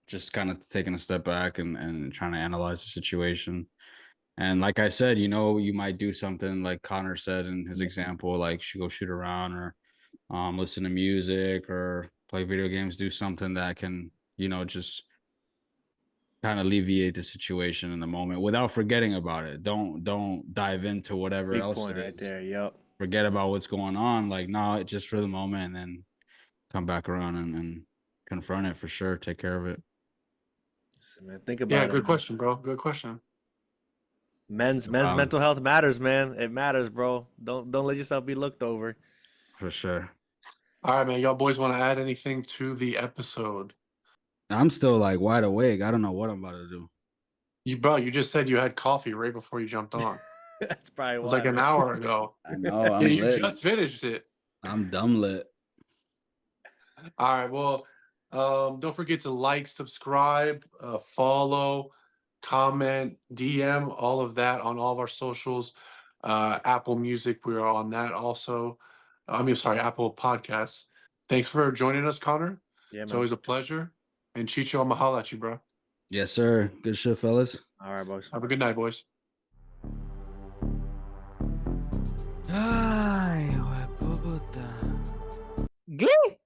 Just kind of taking a step back and trying to analyze the situation. And like I said, you might do something like Connor said in his example, like go shoot around or listen to music or play video games, do something that can, just kind of alleviate the situation in the moment without forgetting about it. Don't dive into whatever Big else point it right is. there. Yep. Forget about what's going on. Like, no, it's just for the moment and then come back around and confront it for sure. Take care of it. Listen, man, think Yeah, about it, good man. question, bro. Good question. Men's mental health matters, man. It matters, bro. Don't let yourself be looked over. For sure. All right, man. Y'all boys want to add anything to the episode? I'm still like wide awake. I don't know what I'm about to do. You just said you had coffee right before you jumped on. That's probably It was why, like an man. hour ago. I know. Yeah, I'm you lit. just finished it. I'm dumb lit. All right. Well, don't forget to like, subscribe, follow, comment, DM, all of that on all of our socials. Apple Music, we are on that also. Sorry, Apple Podcasts. Thanks for joining us, Connor. Yeah, It's man. always a pleasure. And Chicho, I'm going to holla at you, bro. Yes, sir. Good shit, fellas. All right, boys. Have a good night, boys. Ay, puta. ¿Qué?